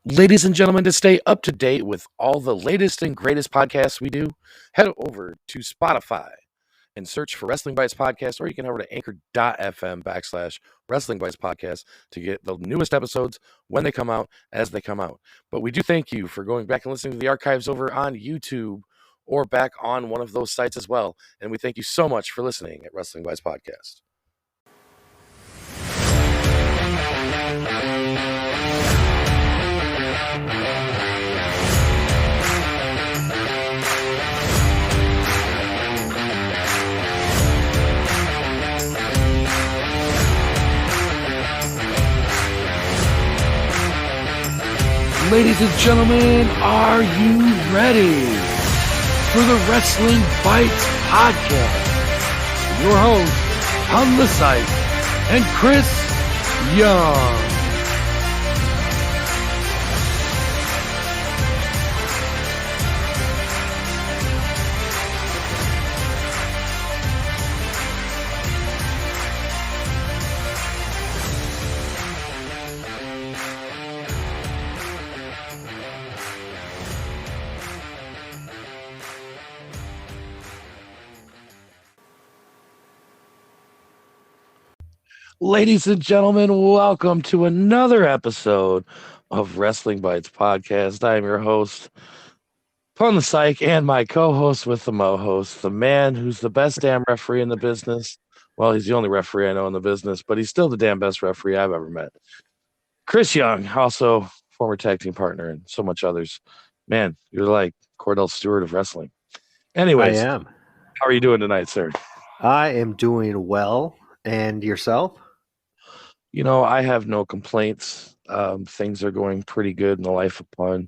Ladies and gentlemen, to stay up to date with all the latest and greatest podcasts we do, head over to Spotify and search for Wrestling Bytes Podcast, or you can head over to anchor.fm/Wrestling Bytes Podcast to get the newest episodes when they come out, as they come out. But we do thank you for going back and listening to the archives over on YouTube or back on one of those sites as well. And we thank you so much for listening at Wrestling Bytes Podcast. Ladies and gentlemen, are you ready for the Wrestling Bytes Podcast? Your host on the site, and Chris Young. Ladies and gentlemen, welcome to another episode of Wrestling Bytes Podcast. I am your host, Pun the Psych, and my co-host with the Mo-host, the man who's the best damn referee in the business. Well, he's the only referee I know in the business, but he's still the damn best referee I've ever met. Chris Young, also former tag team partner and so much others. Man, you're like Cordell Stewart of wrestling. Anyways, I am. How are you doing tonight, sir? I am doing well. And yourself? You know, I have no complaints. Things are going pretty good in the life of Pun.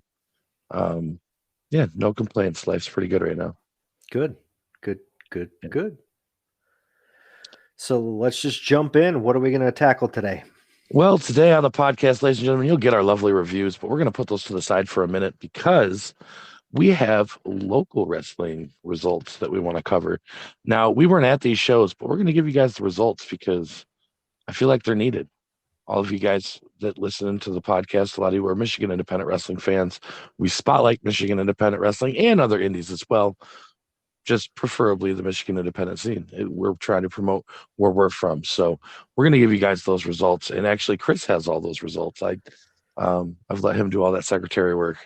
Yeah, no complaints. Life's pretty good right now. Good. So let's just jump in. What are we going to tackle today? Well, today on the podcast, ladies and gentlemen, you'll get our lovely reviews, but we're going to put those to the side for a minute because we have local wrestling results that we want to cover. Now, we weren't at these shows, but we're going to give you guys the results because I feel like they're needed. All of you guys that listen to the podcast, a lot of you are Michigan Independent Wrestling fans. We spotlight Michigan Independent Wrestling and other indies as well, just preferably the Michigan Independent scene. We're trying to promote where we're from. So we're going to give you guys those results. And actually, Chris has all those results. I've let him do all that secretary work.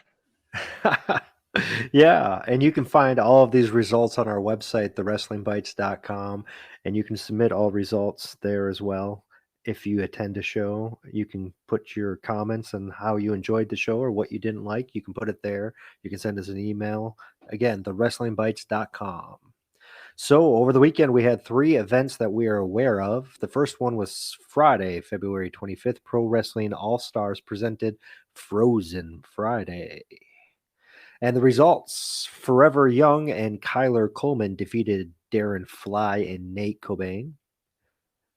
Yeah, and you can find all of these results on our website, thewrestlingbytes.com, and you can submit all results there as well. If you attend a show, you can put your comments on how you enjoyed the show or what you didn't like. You can put it there. You can send us an email. Again, thewrestlingbytes.com. So over the weekend, we had 3 events that we are aware of. The first one was Friday, February 25th, Pro Wrestling All-Stars presented Frozen Friday. And the results, Forever Young and Kyler Coleman defeated Darren Fly and Nate Cobain.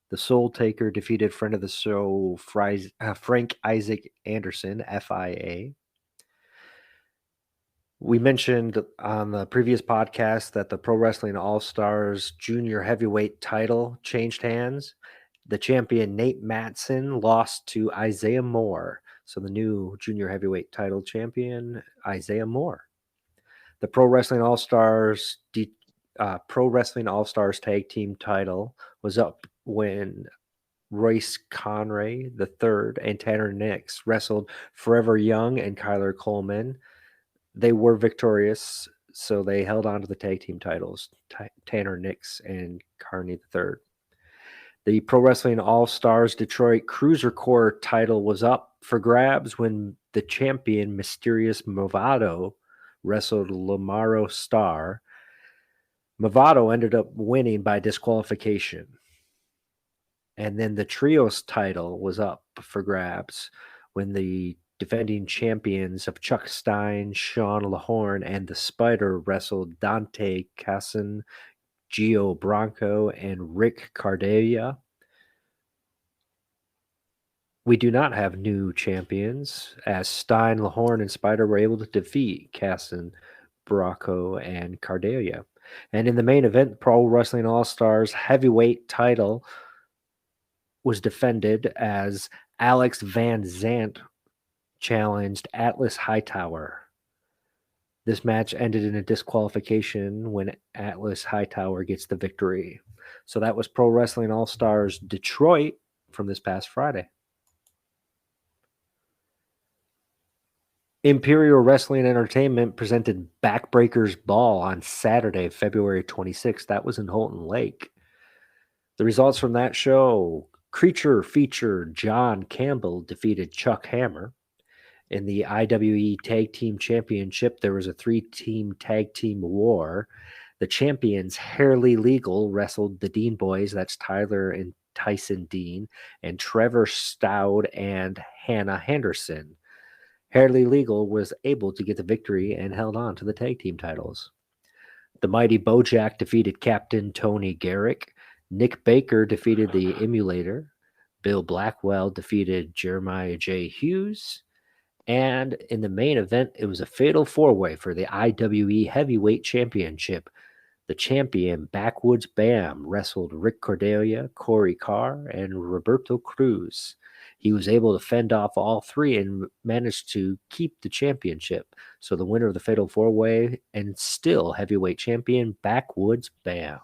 The Soul Taker defeated friend of the show, Frank Isaac Anderson, FIA. We mentioned on the previous podcast that the Pro Wrestling All-Stars Junior Heavyweight title changed hands. The champion, Nate Matson, lost to Isaiah Moore. So the new Junior Heavyweight title champion, Isaiah Moore. The Pro Wrestling All-Stars Tag Team title was up when Royce Conray III and Tanner Nix wrestled Forever Young and Kyler Coleman. They were victorious, so they held on to the tag team titles, Tanner Nix and Carney III. The Pro Wrestling All-Stars Detroit Cruiser Corps title was up for grabs when the champion, Mysterious Movado, wrestled Lamaro Star. Movado ended up winning by disqualification. And then the Trios title was up for grabs when the defending champions of Chuck Stein, Sean Lahorn, and the Spider wrestled Dante Casson, Gio Bronco, and Rick Cardelia. We do not have new champions, as Stein, Lahorn, and Spider were able to defeat Casson, Bronco, and Cardelia. And in the main event, Pro Wrestling All-Stars heavyweight title was defended as Alex Van Zant challenged Atlas Hightower. This match ended in a disqualification when Atlas Hightower gets the victory. So that was Pro Wrestling All Stars Detroit from this past Friday. Imperial Wrestling Entertainment presented Backbreakers Ball on Saturday, February 26th. That was in Holton Lake. The results from that show: Creature feature John Campbell defeated Chuck Hammer. In the IWE Tag Team Championship, there was a 3-team tag team war. The champions, Hairley Legal, wrestled the Dean Boys. That's Tyler and Tyson Dean, and Trevor Stout and Hannah Henderson. Hairley Legal was able to get the victory and held on to the tag team titles. The Mighty Bojack defeated Captain Tony Garrick. Nick Baker defeated the Emulator. Bill Blackwell defeated Jeremiah J. Hughes. And in the main event, it was a fatal four-way for the IWE Heavyweight Championship. The champion, Backwoods Bam, wrestled Rick Cordelia, Corey Carr, and Roberto Cruz. He was able to fend off all three and managed to keep the championship. So the winner of the fatal four-way and still heavyweight champion, Backwoods Bam.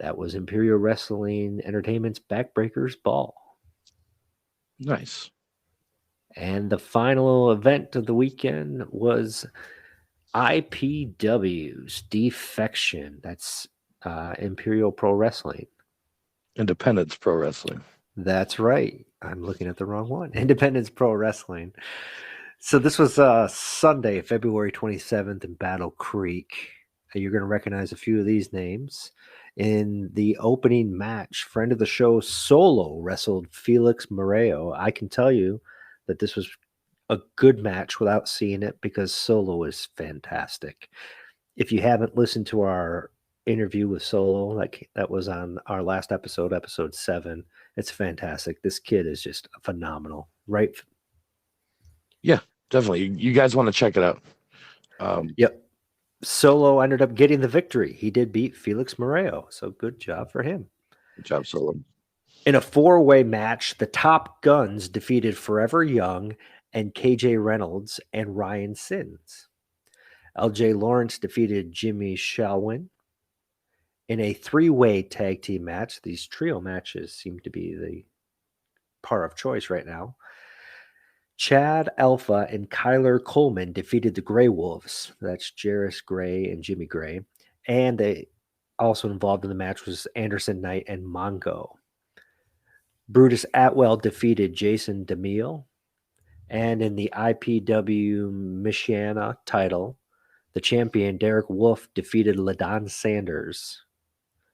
That was Imperial Wrestling Entertainment's Backbreakers Ball. Nice. And the final event of the weekend was IPW's Defection. That's Imperial Pro Wrestling. Independence Pro Wrestling. That's right. I'm looking at the wrong one. Independence Pro Wrestling. So this was Sunday, February 27th in Battle Creek. You're going to recognize a few of these names. In the opening match, friend of the show, Solo, wrestled Felix Moreo. I can tell you that this was a good match without seeing it because Solo is fantastic. If you haven't listened to our interview with Solo, that was on our last episode, episode 7, it's fantastic. This kid is just phenomenal, right? Yeah, definitely. You guys want to check it out. Yep. Solo ended up getting the victory. He did beat Felix Moreo, so good job for him. Good job, Solo. In a 4-way match, the Top Guns defeated Forever Young and KJ Reynolds and Ryan Sins. LJ Lawrence defeated Jimmy Shalwin. In a 3-way tag team match, these trio matches seem to be the par of choice right now. Chad Alpha and Kyler Coleman defeated the Grey Wolves. That's Jarris Gray and Jimmy Gray. And they also involved in the match was Anderson Knight and Mongo. Brutus Atwell defeated Jason DeMille. And in the IPW Michiana title, the champion Derek Wolf defeated LaDon Sanders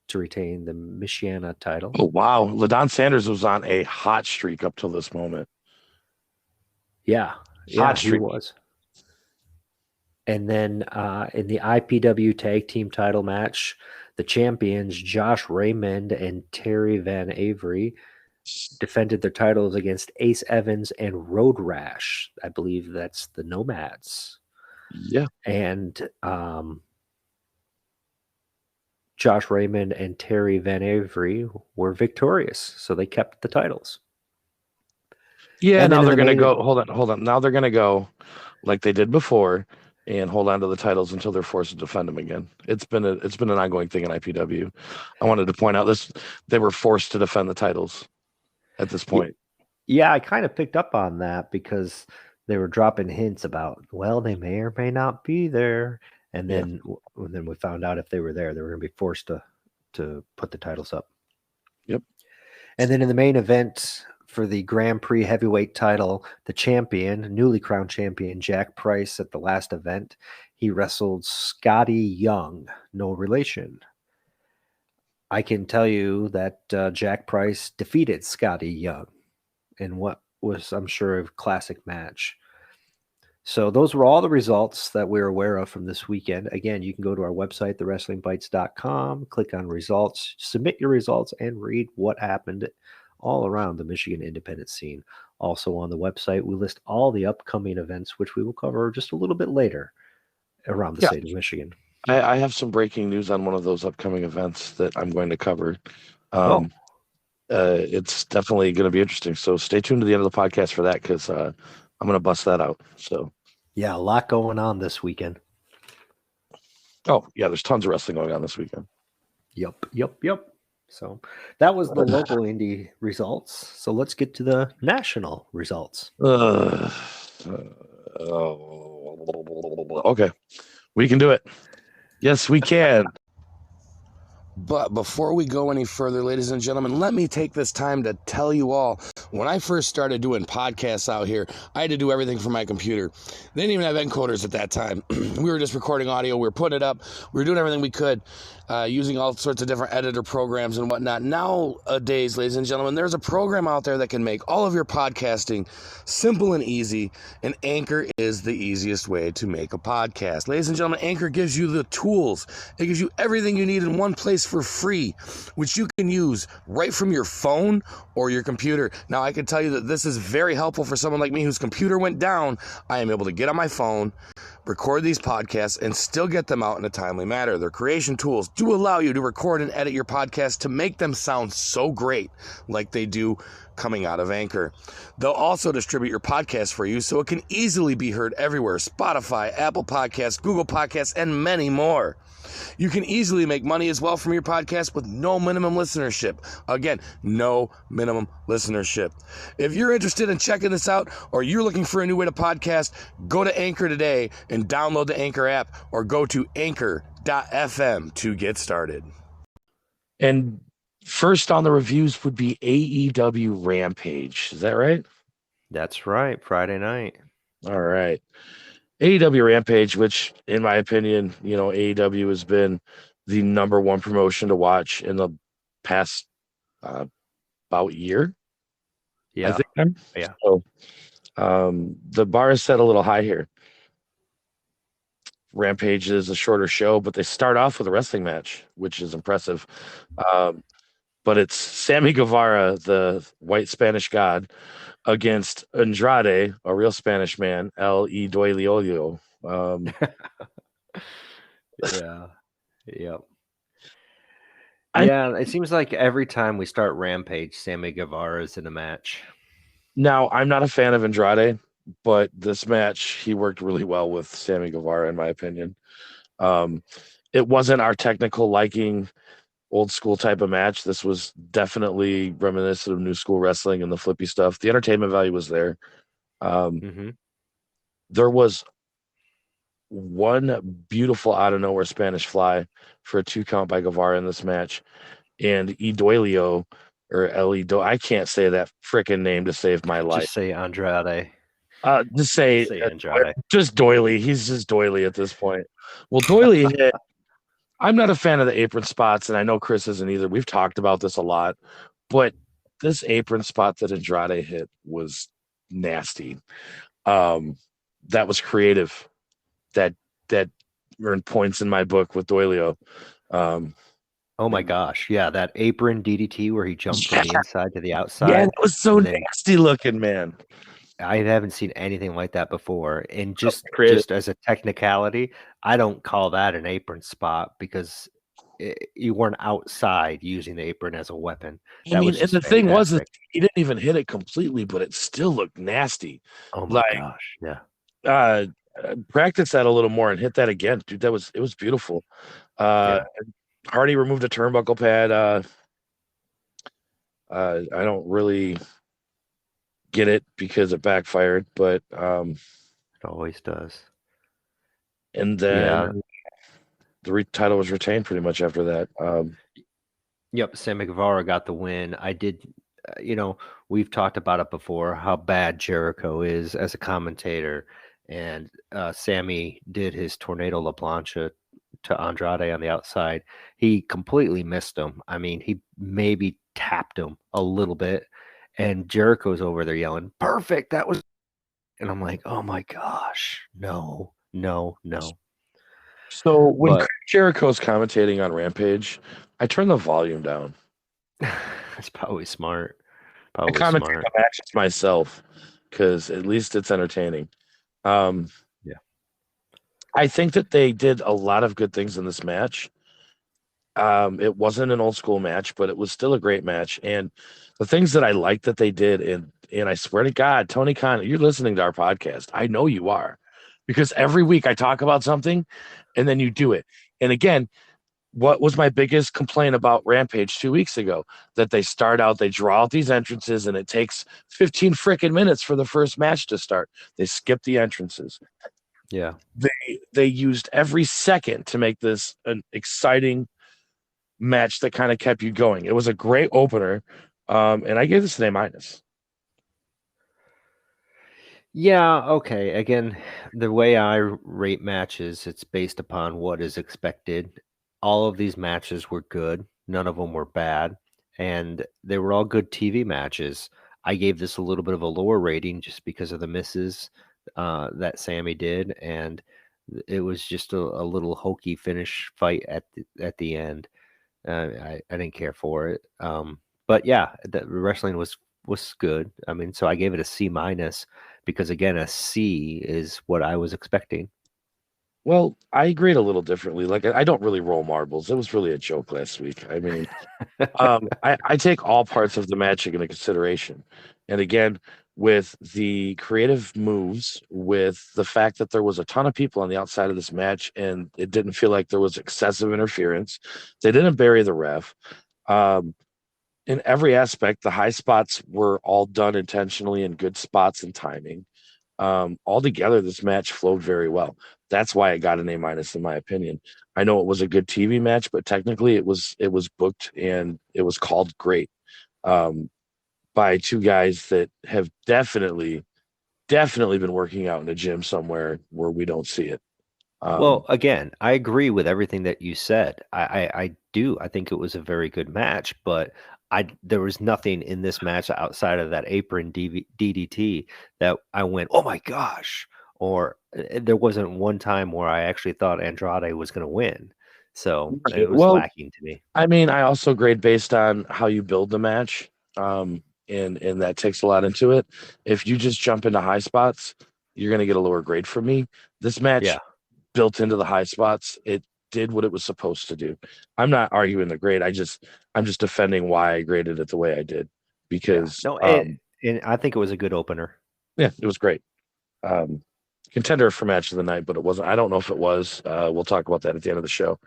to retain the Michiana title. Oh, wow. LaDon Sanders was on a hot streak up till this moment. Yeah, he was. And then in the IPW Tag Team title match, the champions Josh Raymond and Terry Van Avery defended their titles against Ace Evans and Road Rash. I believe that's the Nomads. Yeah. And Josh Raymond and Terry Van Avery were victorious, so they kept the titles. Yeah, and now they're going to go. Hold on. Now they're going to go like they did before and hold on to the titles until they're forced to defend them again. It's been an ongoing thing in IPW. I wanted to point out this: they were forced to defend the titles at this point. Yeah, I kind of picked up on that because they were dropping hints about, well, they may or may not be there, and then we found out if they were there, they were going to be forced to put the titles up. Yep. And then in the main event for the Grand Prix heavyweight title, the champion, newly crowned champion, Jack Price, at the last event, he wrestled Scotty Young, no relation. I can tell you that Jack Price defeated Scotty Young in what was, I'm sure, a classic match. So those were all the results that we're aware of from this weekend. Again, you can go to our website, thewrestlingbytes.com, click on results, submit your results, and read what happened all around the Michigan independent scene. Also on the website, we list all the upcoming events, which we will cover just a little bit later around the state of Michigan. I have some breaking news on one of those upcoming events that I'm going to cover. It's definitely going to be interesting. So stay tuned to the end of the podcast for that, because I'm gonna bust that out. So, Yeah, a lot going on this weekend. oh yeah, there's tons of wrestling going on this weekend. Yep. So that was the local indie results. So let's get to the national results. Okay, we can do it. Yes, we can. But before we go any further, ladies and gentlemen, let me take this time to tell you all, when I first started doing podcasts out here, I had to do everything from my computer. They didn't even have encoders at that time. We were just recording audio. We were putting it up. We were doing everything we could, using all sorts of different editor programs and whatnot. Nowadays, ladies and gentlemen, there's a program out there that can make all of your podcasting simple and easy, and Anchor is the easiest way to make a podcast. Ladies and gentlemen, Anchor gives you the tools. It gives you everything you need in one place for free, which you can use right from your phone or your computer. Now, I can tell you that this is very helpful for someone like me whose computer went down. I am able to get on my phone, record these podcasts, and still get them out in a timely manner. Their creation tools do allow you to record and edit your podcast to make them sound so great like they do coming out of Anchor. They'll also distribute your podcast for you so it can easily be heard everywhere: Spotify, Apple Podcasts, Google Podcasts, and many more. You can easily make money as well from your podcast with no minimum listenership. Again, no minimum listenership. If you're interested in checking this out, or you're looking for a new way to podcast, go to Anchor today and download the Anchor app, or go to anchor.fm to get started. And first on the reviews would be AEW Rampage. Is that right? That's right. Friday night. All right. AEW Rampage, which in my opinion, AEW has been the number one promotion to watch in the past about year. Yeah. I think. Yeah. So the bar is set a little high here. Rampage is a shorter show, but they start off with a wrestling match, which is impressive. But it's Sammy Guevara, the white Spanish god, against Andrade, a real Spanish man, El Idolio. Yeah. Yep. Yeah, it seems like every time we start Rampage, Sammy Guevara is in a match. Now, I'm not a fan of Andrade, but this match, he worked really well with Sammy Guevara, in my opinion. It wasn't our technical liking, old school type of match. This was definitely reminiscent of new school wrestling and the flippy stuff. The entertainment value was there. There was one beautiful out of nowhere Spanish fly for a 2 count by Guevara in this match, and Idolio or Elido, I can't say that freaking name to save my life. Just say Andrade. Just say Andrade. Just doily. He's just doily at this point. Well, doily hit. I'm not a fan of the apron spots, and I know Chris isn't either. We've talked about this a lot, but this apron spot that Andrade hit was nasty. That was creative. That earned points in my book with Doilio. Oh my gosh. Yeah, that apron DDT where he jumped from the inside to the outside. Yeah, that was so nasty looking, man. I haven't seen anything like that before. And just as a technicality, I don't call that an apron spot because you weren't outside using the apron as a weapon. I mean, and the thing was that he didn't even hit it completely, but it still looked nasty. Oh my gosh. Yeah. Practice that a little more and hit that again, dude. It was beautiful. Hardy removed a turnbuckle pad. I don't really get it because it backfired, but it always does. And then the title was retained pretty much after that. Yep, Sammy Guevara got the win. I did, we've talked about it before, how bad Jericho is as a commentator, and Sammy did his Tornado La Plancha to Andrade on the outside. He completely missed him. I mean, he maybe tapped him a little bit, and Jericho's over there yelling, "Perfect, that was," and I'm like, oh my gosh, no. So when Chris Jericho's commentating on Rampage, I turn the volume down. That's probably smart. I commentate the matches myself because at least it's entertaining. I think that they did a lot of good things in this match. It wasn't an old school match, but it was still a great match. And the things that I liked that they did, and And I swear to God, Tony Khan, you're listening to our podcast. I know you are, because every week I talk about something and then you do it. And again, what was my biggest complaint about Rampage 2 weeks ago? That they start out, they draw out these entrances, and it takes 15 freaking minutes for the first match to start. They skip the entrances. Yeah. They used every second to make this an exciting match that kind of kept you going. It was a great opener, and I gave this an A-. Yeah, okay. Again, the way I rate matches, it's based upon what is expected. All of these matches were good. None of them were bad. And they were all good TV matches. I gave this a little bit of a lower rating just because of the misses that Sammy did. And it was just a little hokey finish fight at the end. I didn't care for it. But yeah, the wrestling was good. I mean, so I gave it a C minus because again, a C is what I was expecting. Well, I grade a little differently. Like, I don't really roll marbles. It was really a joke last week. I mean, I take all parts of the match into consideration. And again, with the creative moves, with the fact that there was a ton of people on the outside of this match and it didn't feel like there was excessive interference, they didn't bury the ref. In every aspect, the high spots were all done intentionally in good spots and timing. Altogether, this match flowed very well. That's why it got an A- in my opinion. I know it was a good TV match, but technically it was booked and it was called great by two guys that have definitely been working out in a gym somewhere where we don't see it. Well, again, I agree with everything that you said. I do. I think it was a very good match, but there was nothing in this match outside of that apron DDT that I went, oh my gosh, or there wasn't one time where I actually thought Andrade was going to win. So it was lacking to me. I mean, I also grade based on how you build the match, and that takes a lot into it. If you just jump into high spots, you're going to get a lower grade from me. This match built into the high spots. It did what it was supposed to do. I'm not arguing the grade. I'm just defending why I graded it the way I did because and I think it was a good opener. Yeah, it was great. Contender for match of the night, but it wasn't. I don't know if it was. We'll talk about that at the end of the show.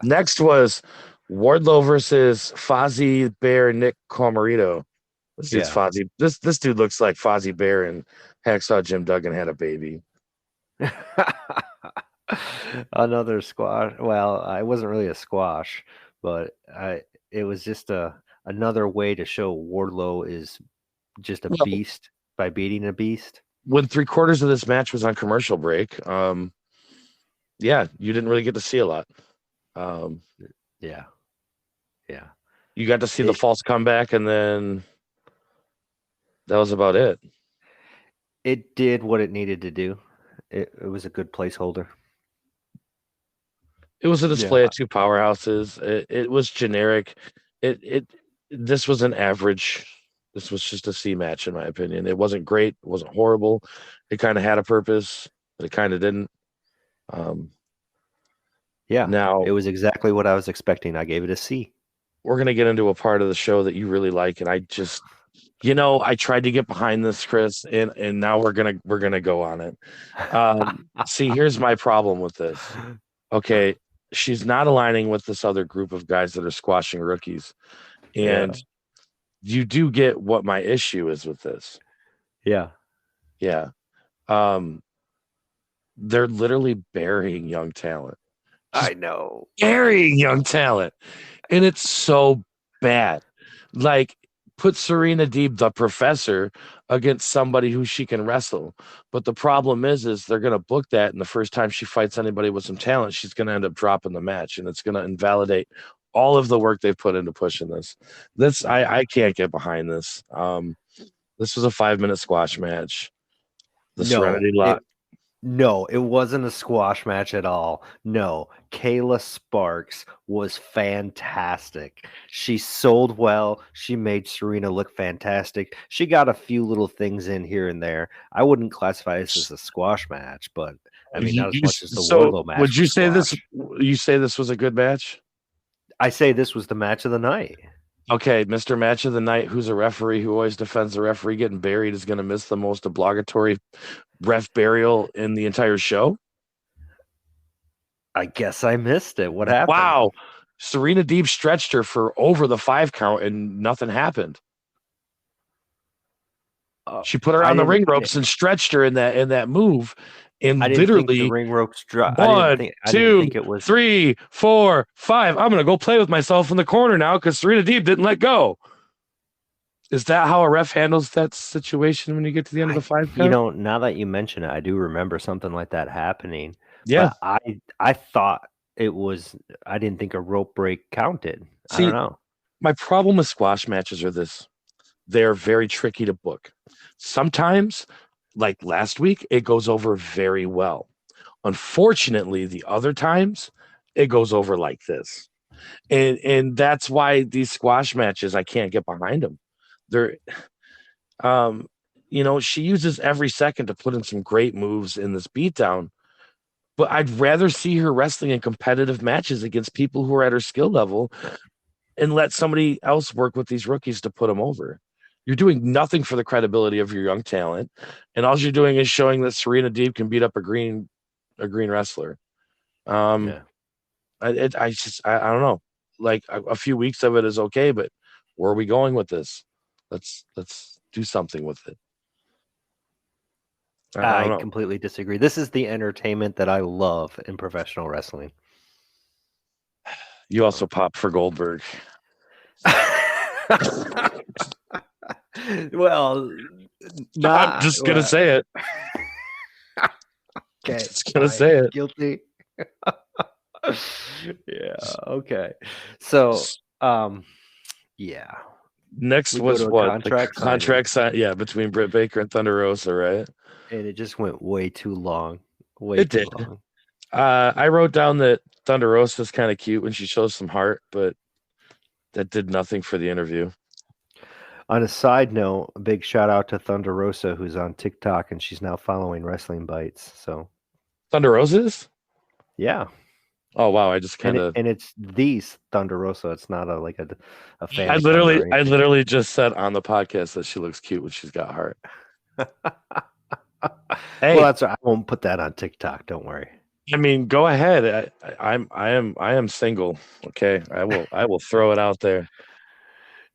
Next was Wardlow versus Fozzie Bear Nick Comorito. This dude's Fozzie. This dude looks like Fozzie Bear and Hacksaw Jim Duggan had a baby. Another squash. Well, it wasn't really a squash, but it was just another way to show Wardlow is just a beast by beating a beast. When 3/4 of this match was on commercial break, you didn't really get to see a lot. Yeah. You got to see the false comeback, and then that was about it. It did what it needed to do. It was a good placeholder. It was a display of two powerhouses. It was generic. This was an average. This was just a C match, in my opinion. It wasn't great. It wasn't horrible. It kind of had a purpose, but it kind of didn't. Now it was exactly what I was expecting. I gave it a C. We're gonna get into a part of the show that you really like, and I just, I tried to get behind this, Chris, and now we're gonna go on it. See, here's my problem with this. Okay, she's not aligning with this other group of guys that are squashing rookies, and you do get what my issue is with this. Yeah. They're literally burying young talent. I know. Burying young talent. And it's so bad. Like, put Serena Deeb, the professor, against somebody who she can wrestle. But the problem is they're going to book that, and the first time she fights anybody with some talent, she's going to end up dropping the match, and it's going to invalidate all of the work they've put into pushing this. I can't get behind this. This was a 5-minute squash match. The Serenity Lot. No, it wasn't a squash match at all. No, Kayla Sparks was fantastic. She sold well. She made Serena look fantastic. She got a few little things in here and there. I wouldn't classify this as a squash match, but I mean, not as much as the Wardlow match. Would you say this? You say this was a good match? I say this was the match of the night. Okay, Mr. Match of the Night, who's a referee who always defends the referee getting buried, is going to miss the most obligatory ref burial in the entire show. I guess I missed it. What happened? Wow. Serena Deeb stretched her for over the 5 count and nothing happened. She put her on the ring ropes and stretched her in that move, and I didn't think the literally ring ropes dropped. 1, I didn't think it was 3, 4, 5. I'm gonna go play with myself in the corner now because Serena Deeb didn't let go. Is that how a ref handles that situation when you get to the end of the 5 count? Now that you mention it, I do remember something like that happening. Yeah. But I thought it was. I didn't think a rope break counted. See, I don't know. My problem with squash matches are this: they're very tricky to book. Sometimes, like last week, it goes over very well. Unfortunately, the other times it goes over like this. And that's why these squash matches, I can't get behind them. They're she uses every second to put in some great moves in this beatdown, but I'd rather see her wrestling in competitive matches against people who are at her skill level and let somebody else work with these rookies to put them over. You're doing nothing for the credibility of your young talent, and all you're doing is showing that Serena Deeb can beat up a green wrestler. I don't know. Like a few weeks of it is okay, but where are we going with this? Let's do something with it. I don't know. Completely disagree. This is the entertainment that I love in professional wrestling. You also pop for Goldberg. Well, I'm just gonna say it. Okay, just gonna say it. Guilty. Yeah. Okay. So, yeah. Next was what? Contract sign. Yeah, between Britt Baker and Thunder Rosa, right? And it just went way too long. It did. I wrote down that Thunder Rosa's kind of cute when she shows some heart, but that did nothing for the interview. On a side note, a big shout out to Thunder Rosa, who's on TikTok, and she's now following Wrestling Bytes. So, Thunder Rosa's? Yeah. Oh wow! I just kind of and it's these Thunder Rosa. It's not a fan. I literally just said on the podcast that she looks cute when she's got heart. Hey, well, I won't put that on TikTok. Don't worry. I mean, go ahead. I am single. Okay, I will throw it out there.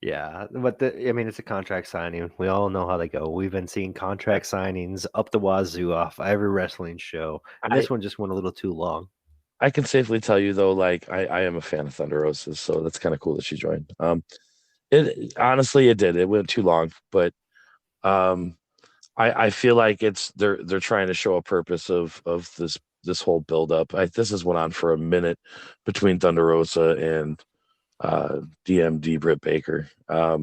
Yeah, but it's a contract signing. We all know how they go. We've been seeing contract signings up the wazoo off every wrestling show, and this one just went a little too long. I can safely tell you though, like I am a fan of Thunder Rosa, so that's kind of cool that she joined. It honestly, it did. It went too long, but I feel like they're trying to show a purpose of this whole build up. This has went on for a minute between Thunder Rosa and DMD Britt Baker. I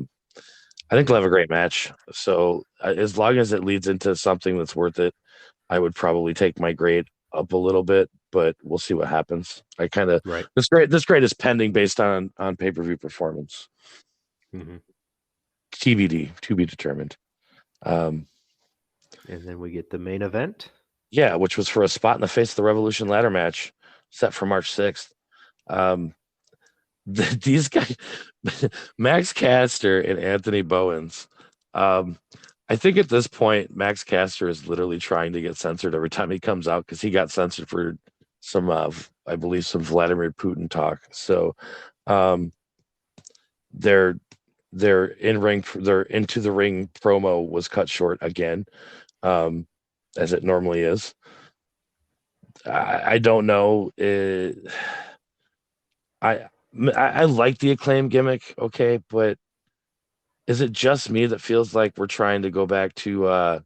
think they'll have a great match. So as long as it leads into something that's worth it, I would probably take my grade up a little bit, but we'll see what happens. I kind of this grade is pending based on pay-per-view performance. Mm-hmm. TBD, to be determined. And then we get the main event. Yeah, which was for a spot in the Face of the Revolution ladder match set for March 6th. These guys, Max Caster and Anthony Bowens. I think at this point, Max Caster is literally trying to get censored every time he comes out because he got censored for some, I believe, some Vladimir Putin talk. So, their into the ring promo was cut short again, as it normally is. I don't know. I like the Acclaim gimmick, okay, but is it just me that feels like we're trying to go back to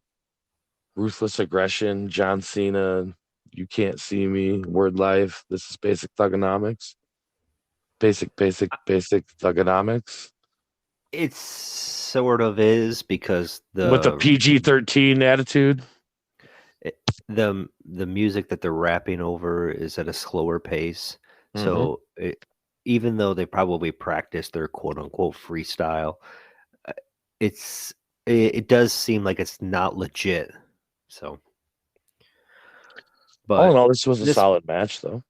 ruthless aggression, John Cena, you can't see me, word life, this is basic thugonomics? Basic thugonomics? It sort of is because with the PG-13 attitude. The music that they're rapping over is at a slower pace. Mm-hmm. So even though they probably practice their quote unquote freestyle, it does seem like it's not legit. So, but all in all, this was a solid match, though.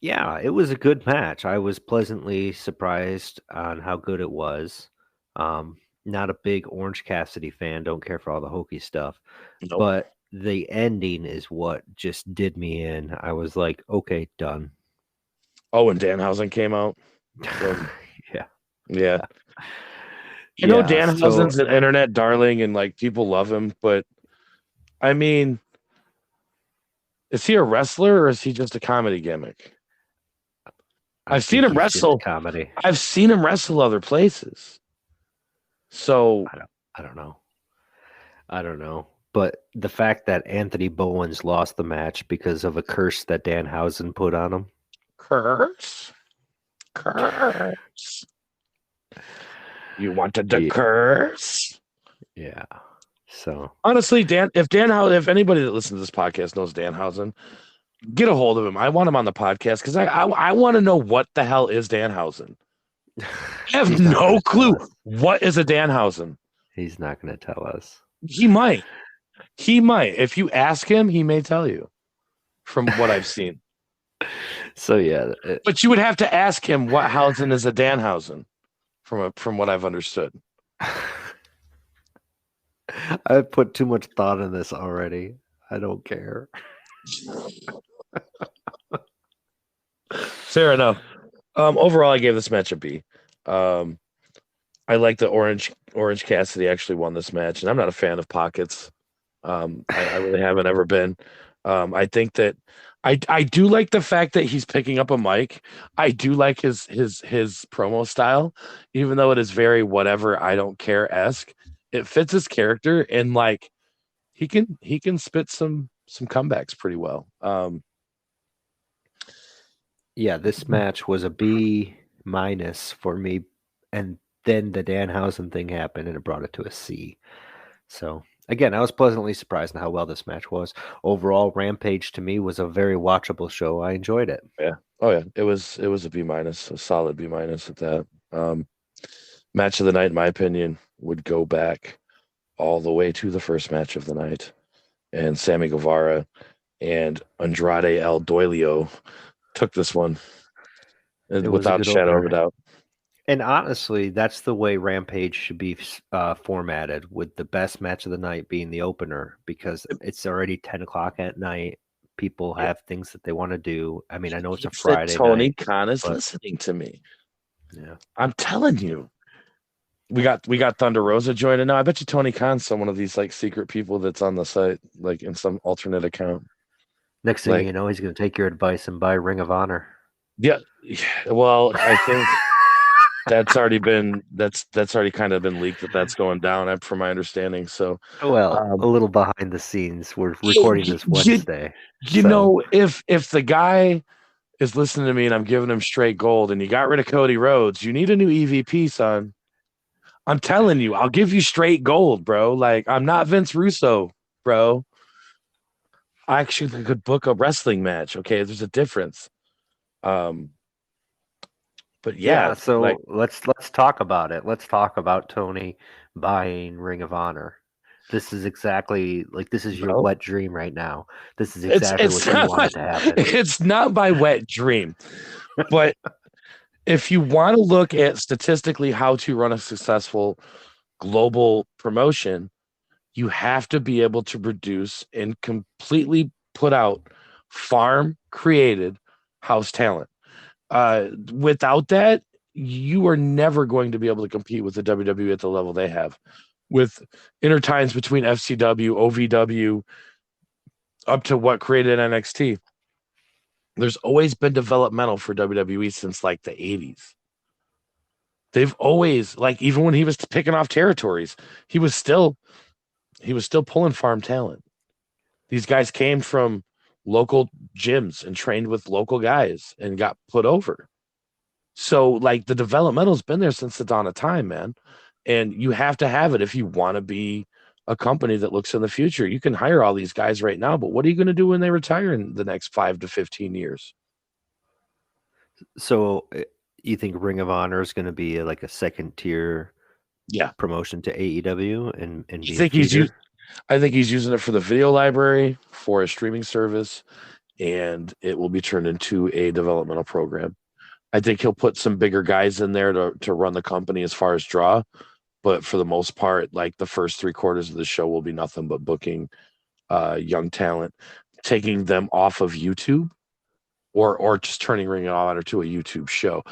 Yeah, it was a good match. I was pleasantly surprised on how good it was. Not a big Orange Cassidy fan, don't care for all the hokey stuff, Nope. but the ending is what just did me in. I was like, okay, done. Oh, and Danhausen came out. Yeah. Yeah. I know Yeah. So Danhausen's an internet darling and like people love him, but I mean, is he a wrestler or is he just a comedy gimmick? I I've seen think him he's just wrestle. comedy. I've seen him wrestle other places. So I don't know. I don't know. But the fact that Anthony Bowens lost the match because of a curse that Danhausen put on him. curse. You wanted the Yeah. curse? Yeah. So Honestly, if anybody that listens to this podcast knows Danhausen, get a hold of him. I want him on the podcast because I want to know what the hell is Danhausen. I have he's not no gonna tell clue us. what is a Danhausen. He's not going to tell us. He might. If you ask him, he may tell you from what I've seen. So yeah, But you would have to ask him what Hausen is a Danhausen from what I've understood. I put too much thought in this already. I don't care. Fair enough. Overall, I gave this match a B. I like that Orange Cassidy actually won this match, and I'm not a fan of pockets. I really haven't ever been. I think that I do like the fact that he's picking up a mic. I do like his promo style, even though it is very whatever I don't care esque. It fits his character, and like he can spit some comebacks pretty well. Yeah, this match was a B- for me, and then the Danhausen thing happened, and it brought it to a C. So again, I was pleasantly surprised in how well this match was. Overall, Rampage to me was a very watchable show. I enjoyed it. Yeah. Oh yeah. It was a B-, a solid B- at that. Match of the night, in my opinion, would go back all the way to the first match of the night. And Sammy Guevara and Andrade El Doilio took this one without a shadow of a doubt. And honestly, that's the way Rampage should be formatted, with the best match of the night being the opener, because it's already 10 o'clock at night. People have things that they want to do. I mean, I know it's a Friday Tony night. Khan is listening to me. Yeah, I'm telling you. We got Thunder Rosa joining now. I bet you Tony Khan's some one of these like secret people that's on the site, like in some alternate account. Next thing you know, he's going to take your advice and buy Ring of Honor. Yeah. Well, I think that's already kind of been leaked that's going down from my understanding. So, well, a little behind the scenes. We're recording this Wednesday. You know, if the guy is listening to me and I'm giving him straight gold and you got rid of Cody Rhodes, you need a new EVP, son. I'm telling you, I'll give you straight gold, bro. Like, I'm not Vince Russo, bro. I actually could book a wrestling match. Okay, there's a difference. But yeah, so like, let's talk about it. Let's talk about Tony buying Ring of Honor. This is exactly this is your wet dream right now. This is exactly what you wanted to happen. It's not my wet dream, but if you want to look at statistically how to run a successful global promotion, you have to be able to produce and completely put out farm created house talent. Without that, you are never going to be able to compete with the WWE at the level they have. With intertimes between FCW, OVW, up to what created NXT. There's always been developmental for WWE since like the 80s. They've always, like, even when he was picking off territories, he was still pulling farm talent. These guys came from local gyms and trained with local guys and got put over. So like the developmental's been there since the dawn of time, man. And you have to have it if you want to be a company that looks in the future. You can hire all these guys right now, but what are you going to do when they retire in the next 5 to 15 years? So you think Ring of Honor is going to be like a second tier promotion to AEW and I think he's using it for the video library, for a streaming service, and it will be turned into a developmental program. I think he'll put some bigger guys in there to run the company as far as draw, but for the most part, like the first 3/4 of the show will be nothing but booking young talent, taking them off of YouTube or just turning Ring of Honor to a YouTube show.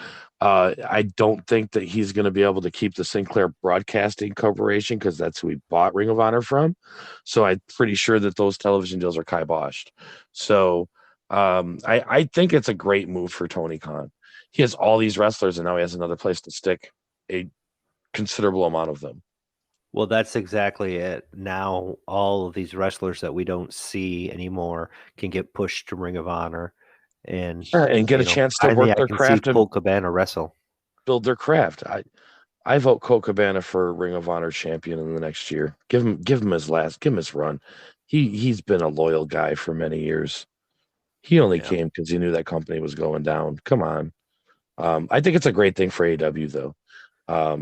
I don't think that he's going to be able to keep the Sinclair Broadcasting Corporation because that's who he bought Ring of Honor from. So I'm pretty sure that those television deals are kiboshed. So I think it's a great move for Tony Khan. He has all these wrestlers, and now he has another place to stick a considerable amount of them. Well, that's exactly it. Now, all of these wrestlers that we don't see anymore can get pushed to Ring of Honor, and get a chance to finally work their I can craft see and Colt Cabana wrestle. build their craft. I vote Colt Cabana for Ring of Honor champion in the next year. Give him his run. He's been a loyal guy for many years. He only came because he knew that company was going down. Come on. I think it's a great thing for AEW though. I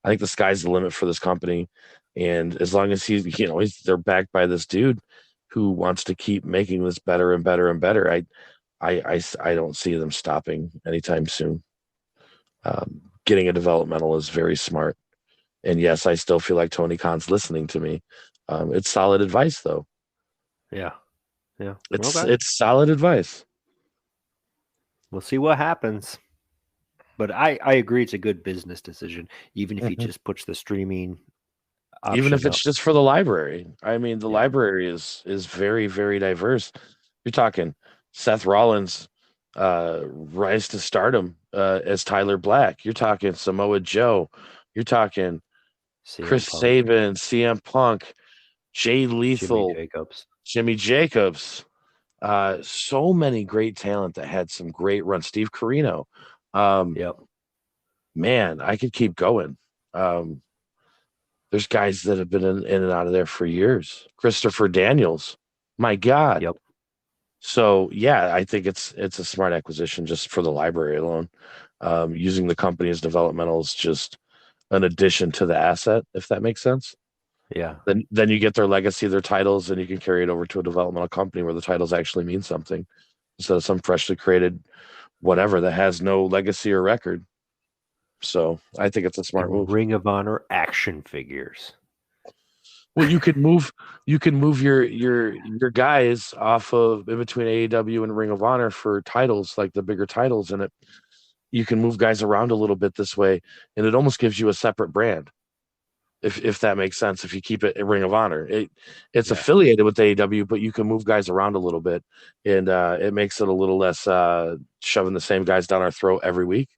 think the sky's the limit for this company, and as long as they're backed by this dude who wants to keep making this better and better and better. I don't see them stopping anytime soon. Getting a developmental is very smart. And yes, I still feel like Tony Khan's listening to me. It's solid advice though. Yeah. It's solid advice. We'll see what happens. But I agree it's a good business decision, even if he just puts the streaming option even if it's up. just for the library. I mean, the library is very, very diverse. You're talking Seth Rollins rise to stardom as Tyler Black. You're talking Samoa Joe. You're talking Chris Sabin, CM Punk, Jay Lethal, Jimmy Jacobs. So many great talent that had some great runs. Steve Corino. Man, I could keep going. There's guys that have been in and out of there for years. Christopher Daniels. My God. Yep. So yeah, I think it's a smart acquisition just for the library alone. Using the company as developmental is just an addition to the asset, if that makes sense. Yeah. Then you get their legacy, their titles, and you can carry it over to a developmental company where the titles actually mean something instead of some freshly created whatever that has no legacy or record. So I think it's a smart move. Ring of Honor action figures. Well, you can move your guys off of in between AEW and Ring of Honor for titles, like the bigger titles, and you can move guys around a little bit this way, and it almost gives you a separate brand. If that makes sense, if you keep it a Ring of Honor, it's affiliated with AEW, but you can move guys around a little bit, and it makes it a little less shoving the same guys down our throat every week.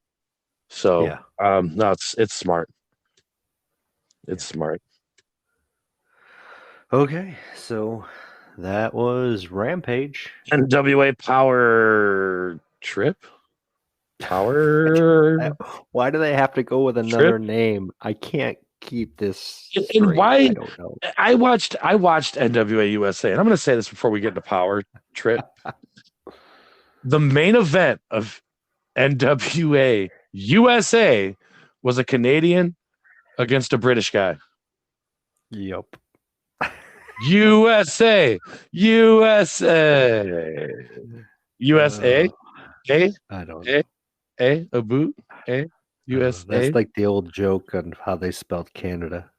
So no, it's smart. It's smart. Okay, so that was Rampage. NWA Power Trip. Power. Why do they have to go with another name? I can't keep this straight. And why? I don't know. I watched NWA USA, and I'm going to say this before we get into Power Trip. The main event of NWA USA was a Canadian against a British guy. Yep. USA. I don't know. A boot. USA. That's like the old joke on how they spelled Canada.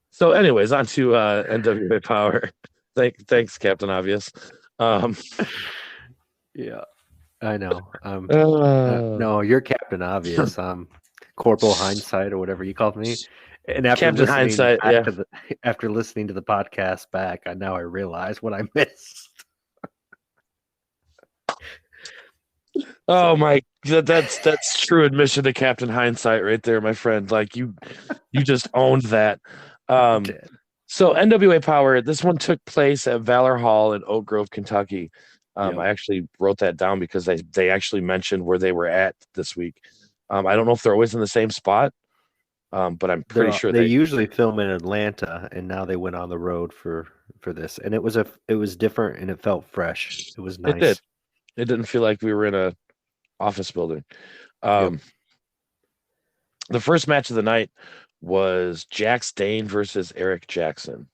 So, anyways, on to NWA Power. Thanks, Captain Obvious. Yeah, I know. No, you're Captain Obvious. Corporal Hindsight or whatever you called me. And after Captain Hindsight, after listening to the podcast back, I realize what I missed. Oh my, that's true admission to Captain Hindsight right there, my friend. Like you just owned that. So NWA Power, this one took place at Valor Hall in Oak Grove, Kentucky. I actually wrote that down because they actually mentioned where they were at this week. I don't know if they're always in the same spot, but I'm pretty sure they usually film in Atlanta, and now they went on the road for this, and it was different and it felt fresh. It was nice. It didn't feel like we were in a office building. The first match of the night was Jax Dane versus Eric Jackson.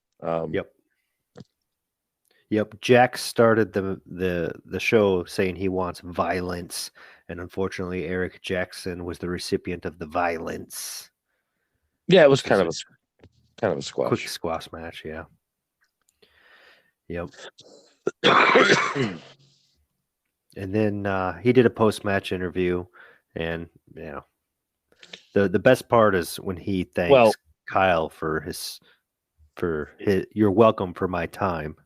Yep. Jack started the show saying he wants violence, and unfortunately, Eric Jackson was the recipient of the violence. Yeah, it was This kind was of a quick squash. squash match. Yeah. Yep. And then he did a post match interview, and the best part is when he thanks Well, Kyle for his "You're welcome for my time."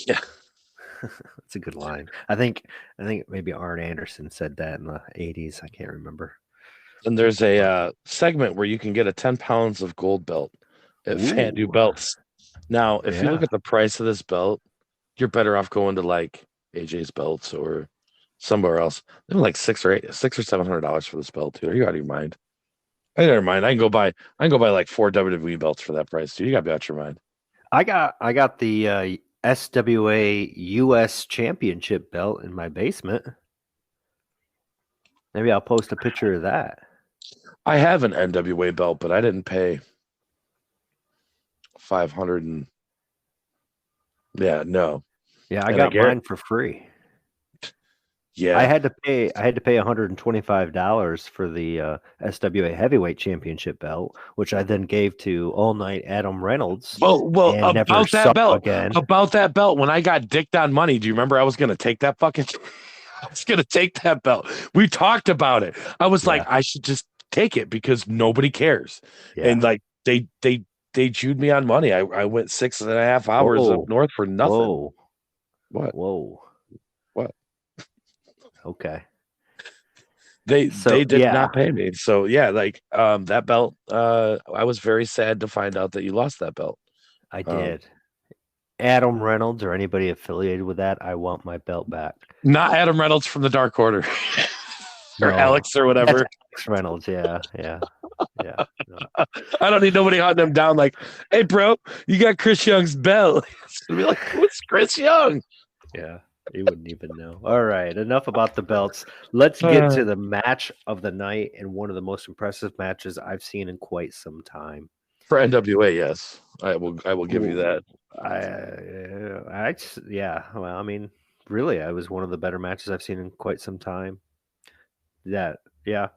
yeah. That's a good line. I think maybe Arn Anderson said that in the 80s. I can't remember. And there's a segment where you can get a 10 pounds of gold belt at FanDuel Ooh. Belts. Now, if you look Yeah. at the price of this belt, you're better off going to like AJ's Belts or somewhere else. They're like $600 or $700 for this belt, dude. Are you out of your mind? I never mind. I can go buy like 4 WWE belts for that price, dude. You gotta be out your mind. I got the SWA US Championship belt in my basement. Maybe I'll post a picture of that. I have an NWA belt, but I didn't pay 500 and no. Yeah, I And got mine for free. Yeah. I had to pay $125 for the SWA Heavyweight Championship belt, which I then gave to All Night Adam Reynolds. Well, and never about that saw belt, again. about that belt, when I got dicked on money, do you remember I was going to take that fucking, I was going to take that belt. We talked about it. I was like, I should just take it because nobody cares. Yeah. And like, they chewed me on money. I went 6.5 hours up north for nothing. Whoa. What? Whoa. What? Okay. They did not pay me. So yeah, like that belt, I was very sad to find out that you lost that belt. I did. Adam Reynolds or anybody affiliated with that, I want my belt back. Not Adam Reynolds from the Dark Order. Or No. Alex or whatever. That's Alex Reynolds, yeah. No. I don't need nobody hunting him down like, hey bro, you got Chris Young's belt. It's gonna be like, who's Chris Young? Yeah. You wouldn't even know. All right, enough about the belts. Let's get to the match of the night and one of the most impressive matches I've seen in quite some time. For NWA, yes, I will give you that. Well, I mean, really, it was one of the better matches I've seen in quite some time.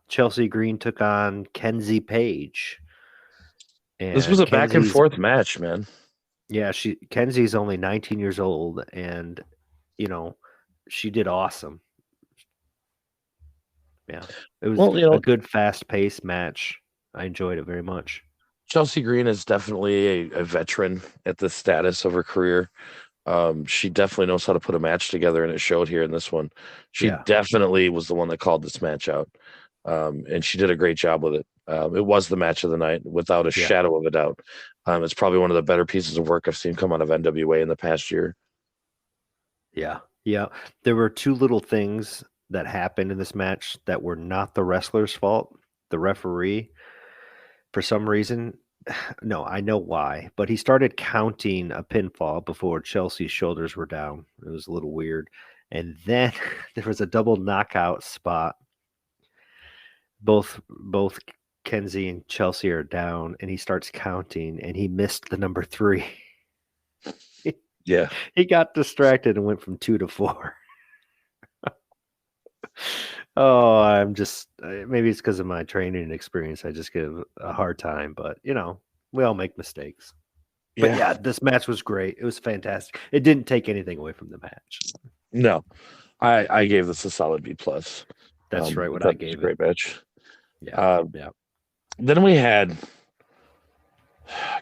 Chelsea Green took on Kenzie Page. And this was a back and forth match, man. Yeah, Kenzie's only 19 years old, and she did awesome. Yeah, it was a good, fast-paced match. I enjoyed it very much. Chelsea Green is definitely a veteran at this status of her career. She definitely knows how to put a match together, and it showed here in this one. She definitely was the one that called this match out, and she did a great job with it. It was the match of the night, without a shadow of a doubt. It's probably one of the better pieces of work I've seen come out of NWA in the past year. Yeah. There were two little things that happened in this match that were not the wrestler's fault. The referee, for some reason, no, I know why, but he started counting a pinfall before Chelsea's shoulders were down. It was a little weird. And then there was a double knockout spot. Both Kenzie and Chelsea are down, and he starts counting, and he missed the number 3. Yeah. He got distracted and went from 2 to 4. Oh, I'm just, maybe it's because of my training experience. I just give a hard time, but we all make mistakes. But yeah, this match was great. It was fantastic. It didn't take anything away from the match. No, I gave this a solid B+. That's right. What I gave it. Great match. Yeah. Then we had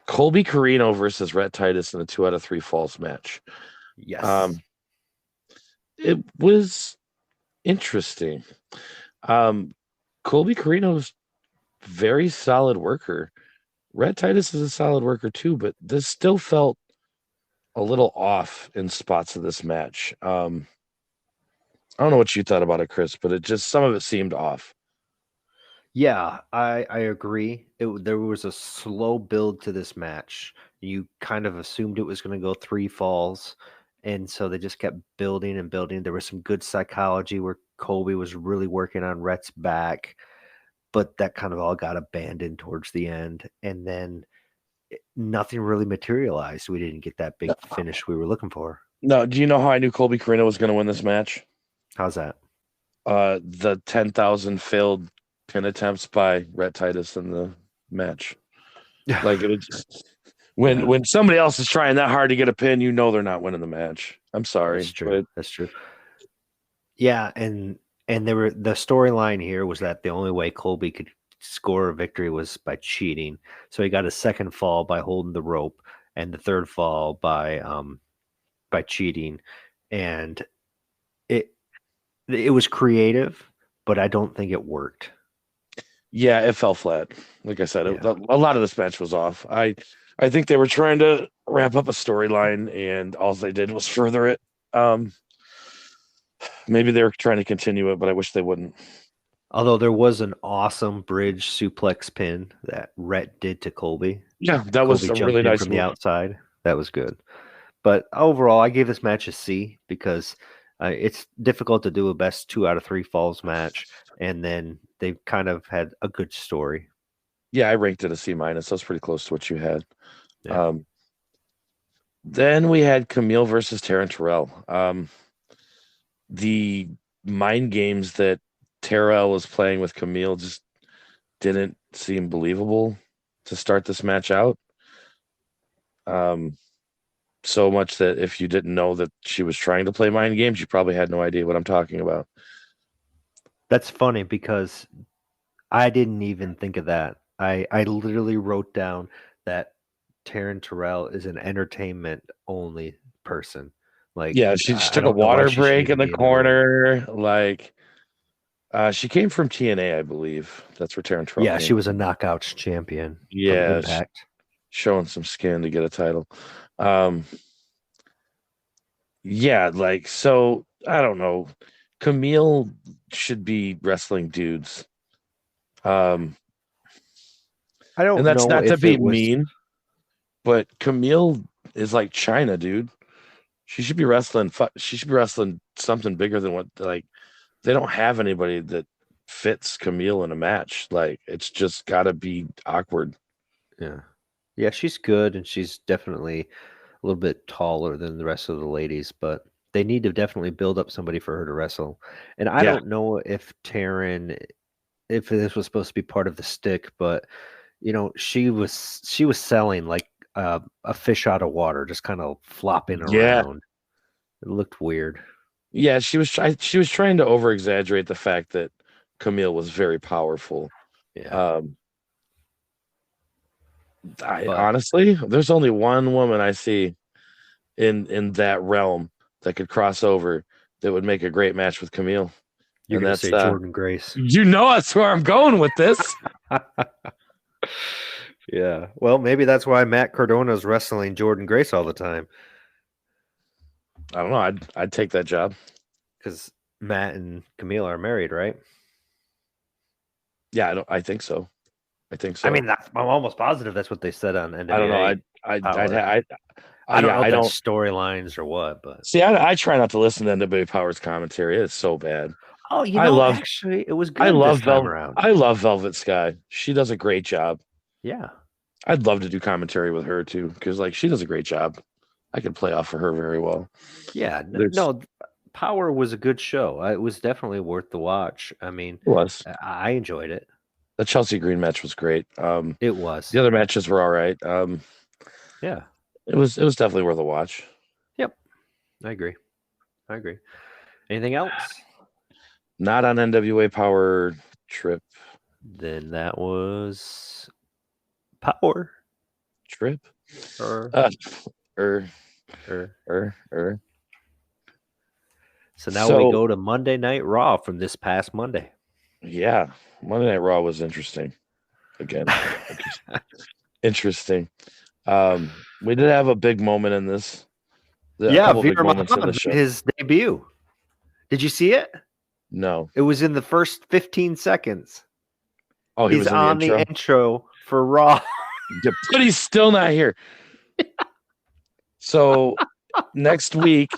Colby Carino versus Rhett Titus in a 2 out of 3 falls match. Yes. It was interesting. Colby Carino's very solid worker. Rhett Titus is a solid worker too, but this still felt a little off in spots of this match. I don't know what you thought about it, Chris, but some of it seemed off. Yeah, I agree. There was a slow build to this match. You kind of assumed it was going to go 3 falls, and so they just kept building and building. There was some good psychology where Colby was really working on Rhett's back, but that kind of all got abandoned towards the end, and then nothing really materialized. We didn't get that big finish we were looking for. No, do you know how I knew Colby Corino was going to win this match? How's that? The 10,000 failed pin attempts by Rhett Titus in the match. Like it was when somebody else is trying that hard to get a pin, you know they're not winning the match. I'm sorry. That's true. That's true. Yeah, and the storyline here was that the only way Colby could score a victory was by cheating. So he got a second fall by holding the rope, and the third fall by cheating. And it was creative, but I don't think it worked. Yeah, it fell flat. Like I said, a lot of this match was off. I think they were trying to wrap up a storyline, and all they did was further it. Maybe they were trying to continue it, but I wish they wouldn't. Although there was an awesome bridge suplex pin that Rhett did to Colby. Yeah, that was a really nice from move. The outside. That was good. But overall, I gave this match a C because it's difficult to do a best 2 out of 3 falls match, and then they kind of had a good story. Yeah, I ranked it a C-. That was pretty close to what you had. Yeah. Then we had Camille versus Taryn Terrell. The mind games that Terrell was playing with Camille just didn't seem believable to start this match out. So much that if you didn't know that she was trying to play mind games, you probably had no idea what I'm talking about. That's funny because I didn't even think of that. I literally wrote down that Taryn Terrell is an entertainment only person. Like, yeah, she took a water break in the corner. Like, she came from TNA, I believe. That's where Taryn Terrell. Yeah, she was a knockouts champion. Yeah, Impact. Showing some skin to get a title. Yeah, like, so I don't know. Camille should be wrestling dudes. I don't and that's know not to be mean, but Camille is like China, dude. She should be wrestling. She should be wrestling something bigger than what, like, they don't have anybody that fits Camille in a match. Like, it's just got to be awkward. Yeah. Yeah, she's good, and she's definitely a little bit taller than the rest of the ladies, but they need to definitely build up somebody for her to wrestle. And I don't know if Taryn, if this was supposed to be part of the stick, but she was selling like a fish out of water, just kind of flopping around. It looked weird. Yeah, she was trying to over exaggerate the fact that Camille was very powerful. Yeah. Honestly, there's only one woman I see in that realm that could cross over that would make a great match with Camille. You're going to say Jordan Grace. You know that's where I'm going with this. Yeah. Well, maybe that's why Matt Cardona is wrestling Jordan Grace all the time. I don't know. I'd take that job. Because Matt and Camille are married, right? Yeah, I think so. I mean, I'm almost positive that's what they said on NWA. I don't know. I don't know if that's storylines or what, but see, I try not to listen to NWA Power's commentary. It's so bad. Oh, actually, it was good. I love Velvet Sky. She does a great job. Yeah, I'd love to do commentary with her too, because like she does a great job. I could play off of her very well. Yeah, no, Power was a good show. It was definitely worth the watch. I mean, it was. I enjoyed it. The Chelsea Green match was great. It was. The other matches were all right. Yeah, it was definitely worth a watch. Yep, I agree. Anything else? Not on NWA Power Trip. Then that was Power Trip. So now we go to Monday Night Raw from this past Monday. Yeah, Monday Night Raw was interesting. Again, interesting. We did have a big moment in this. Veer Mahaan, his debut. Did you see it? No. It was in the first 15 seconds. Oh, he's on the intro for Raw. But he's still not here. So next week,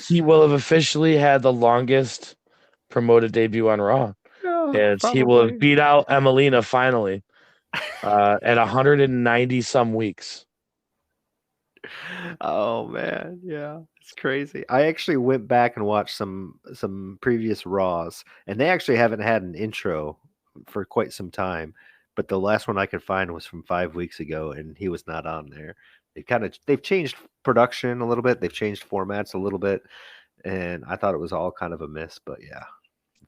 he will have officially had the longest promoted debut on Raw. And he will have beat out Emelina finally at 190 some weeks. Oh man, yeah, it's crazy. I actually went back and watched some previous Raws, and they actually haven't had an intro for quite some time. But the last one I could find was from 5 weeks ago, and he was not on there. They've changed production a little bit, they've changed formats a little bit, and I thought it was all kind of a miss. But yeah,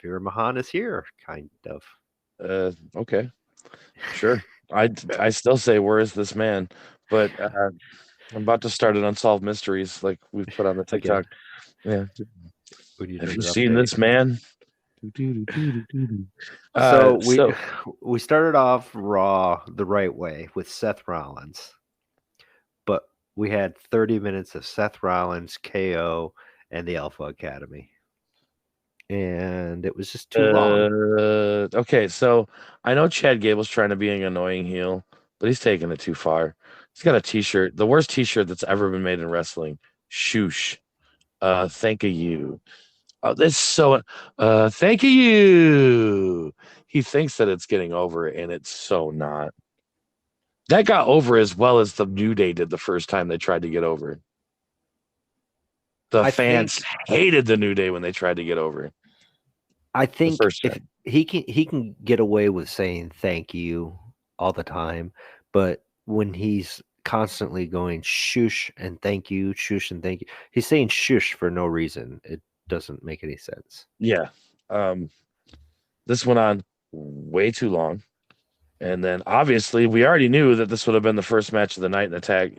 Veer Mahan is here, kind of. Okay, sure. I still say, where is this man? But I'm about to start an Unsolved Mysteries like we've put on the Again, TikTok. Yeah. we need Have you another seen update. this man? So we So we started off Raw the right way with Seth Rollins, but we had 30 minutes of Seth Rollins, KO, and the Alpha Academy, and it was just too long. okay, so I know Chad Gable's trying to be an annoying heel, but he's taking it too far. He's got a t-shirt, the worst t-shirt that's ever been made in wrestling. Shoosh. Thank you. Oh, that's so thank you. He thinks that it's getting over, and it's so not. That got over as well as the New Day did the first time they tried to get over. The I fans hated the New Day when they tried to get over. I think first if time. he can get away with saying thank you all the time, but when he's constantly going shush and thank you, shush and thank you, he's saying shush for no reason. It doesn't make any sense. Yeah. This went on way too long. And then obviously we already knew that this would have been the first match of the night in the tag,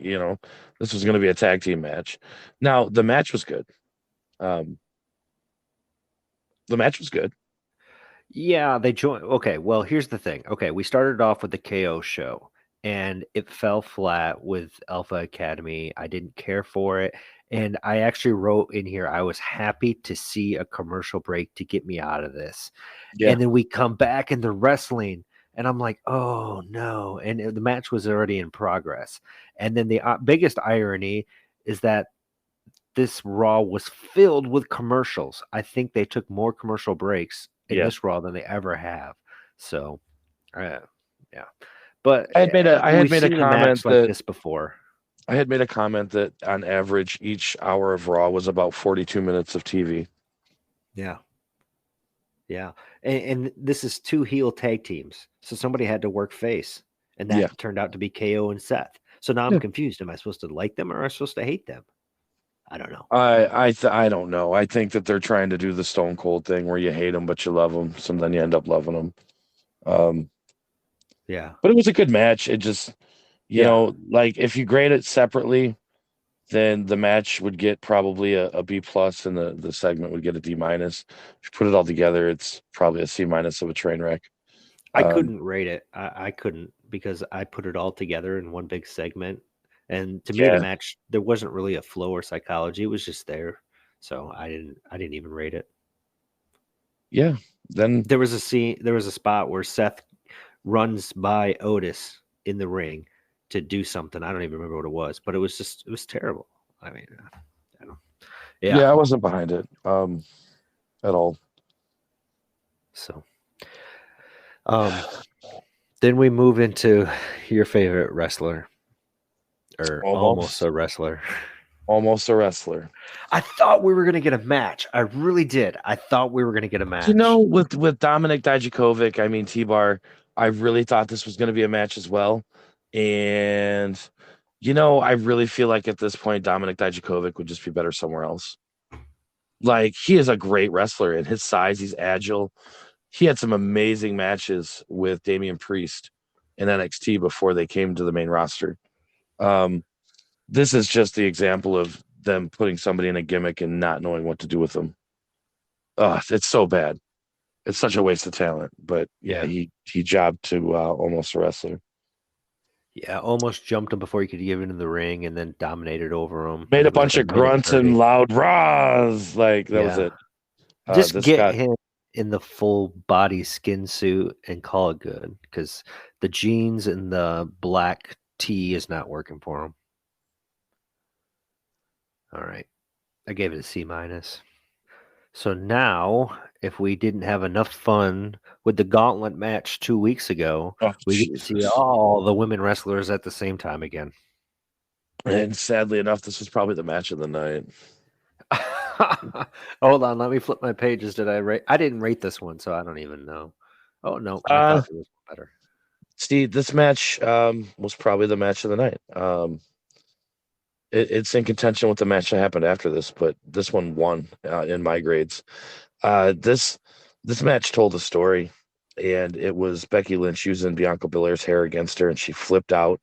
this was going to be a tag team match. Now, the match was good. The match was good. Yeah, they joined. Okay, well, here's the thing. Okay, we started off with the KO show, and it fell flat with Alpha Academy. I didn't care for it. And I actually wrote in here, I was happy to see a commercial break to get me out of this. Yeah. And then we come back in the wrestling, and I'm like, oh no. And the match was already in progress. And then the biggest irony is that this Raw was filled with commercials. I think they took more commercial breaks in Yeah. this Raw than they ever have. So, yeah. But I had made a seen comment match like this before. I had made a comment that on average each hour of Raw was about 42 minutes of TV. Yeah. And this is two heel tag teams. So somebody had to work face. And that turned out to be KO and Seth. So now I'm confused. Am I supposed to like them or am I supposed to hate them? I don't know. I don't know. I think that they're trying to do the Stone Cold thing where you hate them but you love them. So then you end up loving them. Yeah. But it was a good match. It just, you know, like if you grade it separately, then the match would get probably a B plus and the segment would get a D minus. If you put it all together, it's probably a C minus of a train wreck. I couldn't rate it. I couldn't because I put it all together in one big segment. And to me, the match, there wasn't really a flow or psychology. It was just there. So I didn't even rate it. Yeah. Then there was a spot where Seth runs by Otis in the ring to do something. I don't even remember what it was, but it was terrible. I mean, I don't. Yeah, I wasn't behind it at all. So, then we move into your favorite wrestler, or almost a wrestler. Almost a wrestler. I thought we were going to get a match. I really did. I thought we were going to get a match. You know, with Dominik Dijakovic, I mean T-Bar, I really thought this was going to be a match as well. And, you know, I really feel like at this point, Dominik Dijakovic would just be better somewhere else. Like, he is a great wrestler. At his size, he's agile. He had some amazing matches with Damian Priest in NXT before they came to the main roster. This is just the example of them putting somebody in a gimmick and not knowing what to do with them. It's so bad. It's such a waste of talent. But yeah, he jobbed to almost a wrestler. Yeah, almost jumped him before he could get into the ring, and then dominated over him. Made a bunch of grunts and loud rahs. Like that was it. Just get him in the full body skin suit and call it good, because the jeans and the black tee is not working for him. All right, I gave it a C minus. So now, if we didn't have enough fun with the gauntlet match 2 weeks ago, we get to see all the women wrestlers at the same time again. And sadly enough, this was probably the match of the night. Hold on, let me flip my pages. Did I rate? I didn't rate this one, so I don't even know. Oh no, I thought it was better. See, this match was probably the match of the night. It's in contention with the match that happened after this, but this one won in my grades. This match told a story, and it was Becky Lynch using Bianca Belair's hair against her, and she flipped out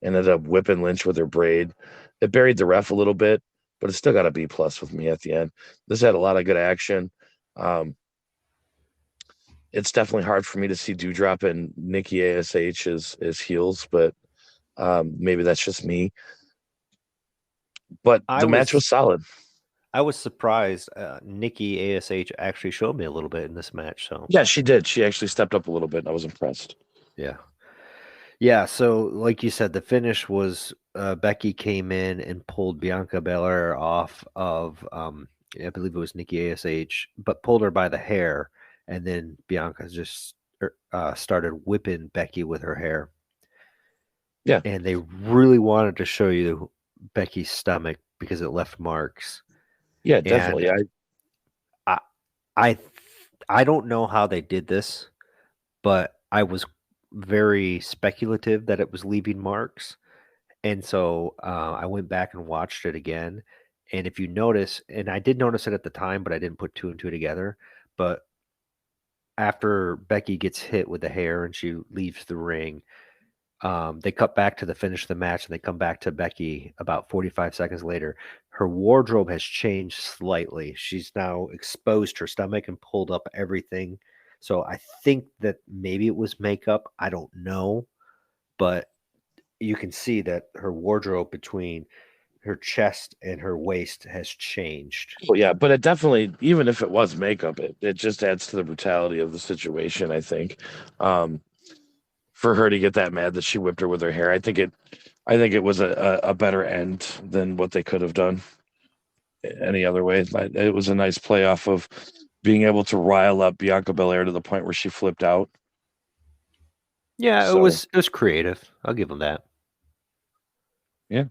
and ended up whipping Lynch with her braid. It buried the ref a little bit, but it still got a B+ with me at the end. This had a lot of good action. It's definitely hard for me to see Doudrop and Nikki ASH as heels, but maybe that's just me. But the match was solid. I was surprised. Nikki ASH actually showed me a little bit in this match. So yeah, she did. She actually stepped up a little bit. And I was impressed. Yeah. So like you said, the finish was Becky came in and pulled Bianca Belair off of I believe it was Nikki ASH, but pulled her by the hair, and then Bianca just started whipping Becky with her hair. Yeah, and they really wanted to show you Becky's stomach because it left marks. Yeah, definitely. And I don't know how they did this, but I was very speculative that it was leaving marks. And so I went back and watched it again. And if you notice, and I did notice it at the time, but I didn't put two and two together. But after Becky gets hit with the hair and she leaves the ring, they cut back to the finish of the match, and they come back to Becky about 45 seconds later. Her wardrobe has changed slightly. She's now exposed her stomach and pulled up everything. So I think that maybe it was makeup. I don't know. But you can see that her wardrobe between her chest and her waist has changed. Well, yeah, but it definitely, even if it was makeup, it just adds to the brutality of the situation, I think. For her to get that mad that she whipped her with her hair, I think it was a better end than what they could have done any other way. It was a nice play off of being able to rile up Bianca Belair to the point where she flipped out. Yeah, it was creative. I'll give them that. Yeah.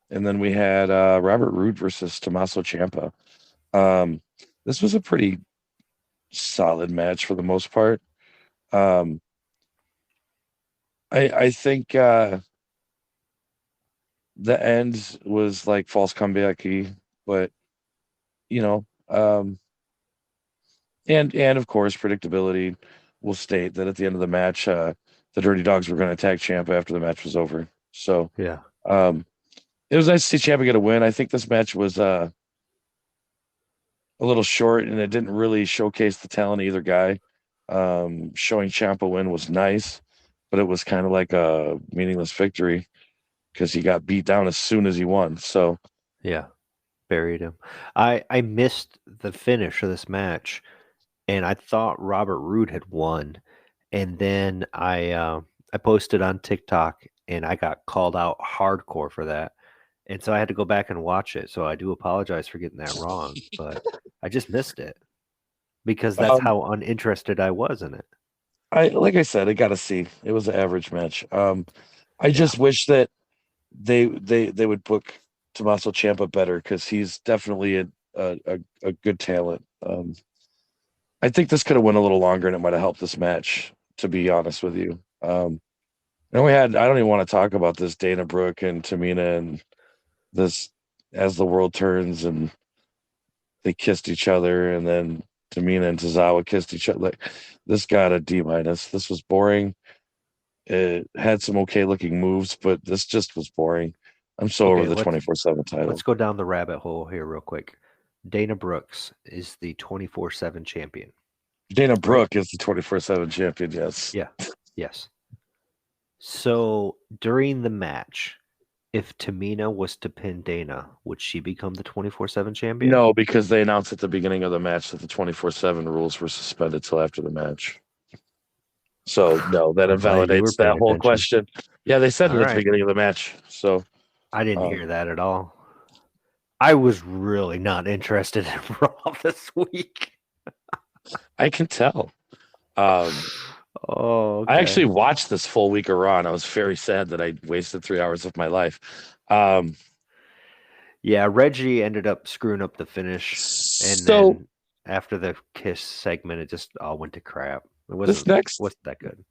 And then we had Robert Roode versus Tommaso Ciampa. This was a pretty solid match for the most part. I think the end was like false comeback-y, but and of course predictability will state that at the end of the match, the Dirty Dogs were going to attack Ciampa after the match was over. So yeah, it was nice to see Ciampa get a win. I think this match was a little short, and it didn't really showcase the talent of either guy. Showing Ciampa win was nice, but it was kind of like a meaningless victory because he got beat down as soon as he won. So yeah, buried him. I missed the finish of this match, and I thought Robert Roode had won, and then I posted on TikTok, and I got called out hardcore for that. And so I had to go back and watch it. So I do apologize for getting that wrong, but I just missed it because that's how uninterested I was in it. Like I said, I got to see. It was an average match. I just wish that they would book Tommaso Ciampa better because he's definitely a good talent. I think this could have went a little longer and it might have helped this match, to be honest with you. And we had, I don't even want to talk about this, Dana Brooke and Tamina and this As the World Turns, and they kissed each other, and then Tamina and Tozawa kissed each other. Like, this got a D-. This was boring. It had some okay looking moves, but this just was boring. I'm so over the 24/7 title. Let's go down the rabbit hole here real quick. Dana Brooks is the 24/7 champion. Dana Brooke is the 24/7 champion, yes. Yeah, yes. So during the match, if Tamina was to pin Dana, would she become the 24/7 champion? No, because they announced at the beginning of the match that the 24/7 rules were suspended till after the match. So no, that invalidates that whole question. Yeah, they said it at the beginning of the match. So I didn't hear that at all. I was really not interested in Raw this week. I can tell. Okay. I actually watched this full week of Raw, and I was very sad that I wasted 3 hours of my life. Yeah, Reggie ended up screwing up the finish, and So then after the kiss segment, it just all went to crap. It this wasn't that good.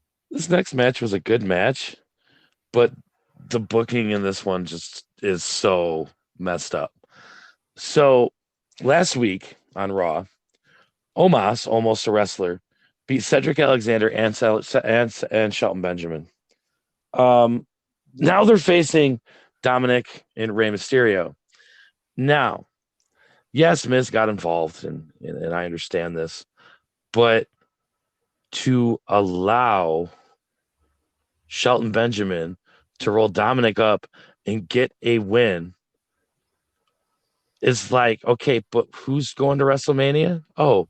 next match was a good match, but the booking in this one just is so messed up. So last week on Raw, Omos, almost a wrestler, beat Cedric Alexander and Shelton Benjamin. Now they're facing Dominic and Rey Mysterio. Now, yes, Miz got involved, and I understand this, but to allow Shelton Benjamin to roll Dominic up and get a win is like, okay, but who's going to WrestleMania? Oh,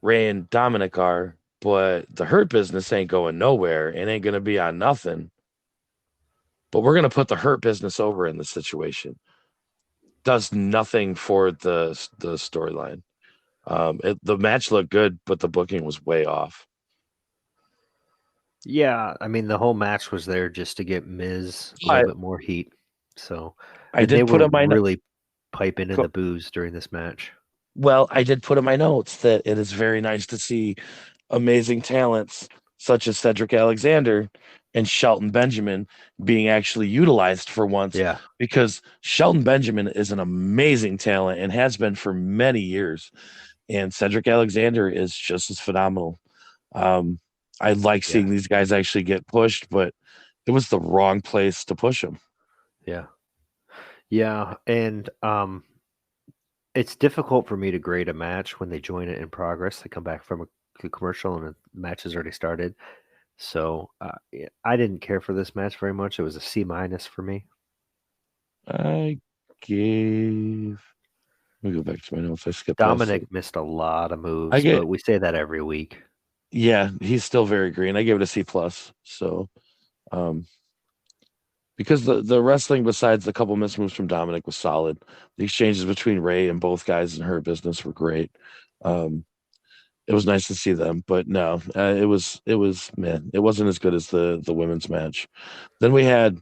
Ray and Dominic are, but the Hurt Business ain't going nowhere and ain't going to be on nothing. But we're going to put the Hurt Business over in the situation. Does nothing for the storyline. The match looked good, but the booking was way off. Yeah, I mean, the whole match was there just to get Miz a little bit more heat. So I and they did put were in my really piping in the booze during this match. Well, I did put in my notes that it is very nice to see amazing talents such as Cedric Alexander and Shelton Benjamin being actually utilized for once. Yeah. Because Shelton Benjamin is an amazing talent and has been for many years. And Cedric Alexander is just as phenomenal. I like seeing these guys actually get pushed, but it was the wrong place to push them. Yeah. Yeah. And it's difficult for me to grade a match when they join it in progress. They come back from a commercial and the match has already started. So I didn't care for this match very much. It was a C- for me. I gave. Let me go back to my notes. I skipped Dominic missed a lot of moves, but we say that every week. Yeah, he's still very green. I gave it a C+. So, because the wrestling besides the couple missed moves from Dominic was solid. The exchanges between Ray and both guys in Her Business were great. It was nice to see them, but no, it was man, it wasn't as good as the women's match. Then we had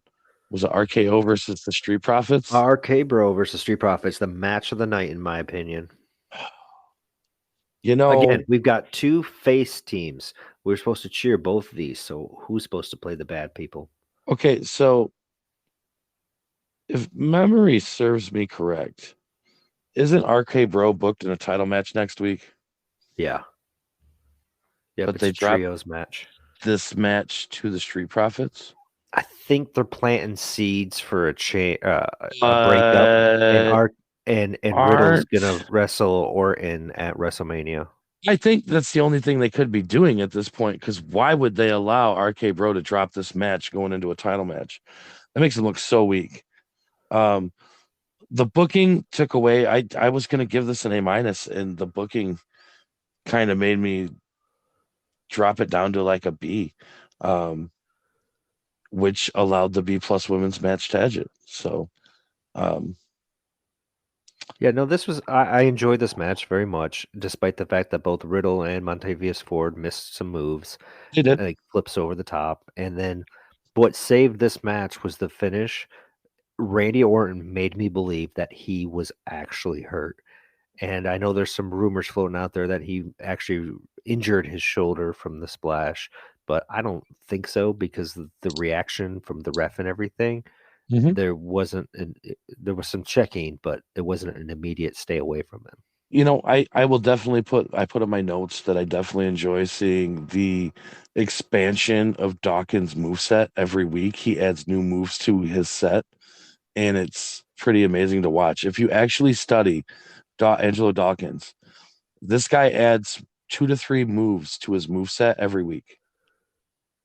was it RKO versus the Street Profits? RK Bro versus Street Profits, the match of the night, in my opinion. Again, we've got two face teams. We're supposed to cheer both of these. So who's supposed to play the bad people? Okay, so if memory serves me correct, isn't RK Bro booked in a title match next week? Yeah. Yeah, but they dropped trios match. This match to the Street Profits. I think they're planting seeds for a breakup, and Riddle's gonna wrestle Orton at WrestleMania. I think that's the only thing they could be doing at this point, because why would they allow RK Bro to drop this match going into a title match? That makes him look so weak. The booking took away. I was going to give this an A-, and the booking kind of made me drop it down to like a B, which allowed the B+ women's match to edge it. So, yeah, no, this was I enjoyed this match very much, despite the fact that both Riddle and Montavious Ford missed some moves. They did. Like flips over the top. And then what saved this match was the finish. Randy Orton made me believe that he was actually hurt. And I know there's some rumors floating out there that he actually injured his shoulder from the splash, but I don't think so, because the reaction from the ref and everything, there was some checking, but it wasn't an immediate stay away from him. You know, I will definitely put in my notes that I definitely enjoy seeing the expansion of Dawkins' moveset every week. He adds new moves to his set, and it's pretty amazing to watch. If you actually study Angelo Dawkins, this guy adds 2 to 3 moves to his moveset every week.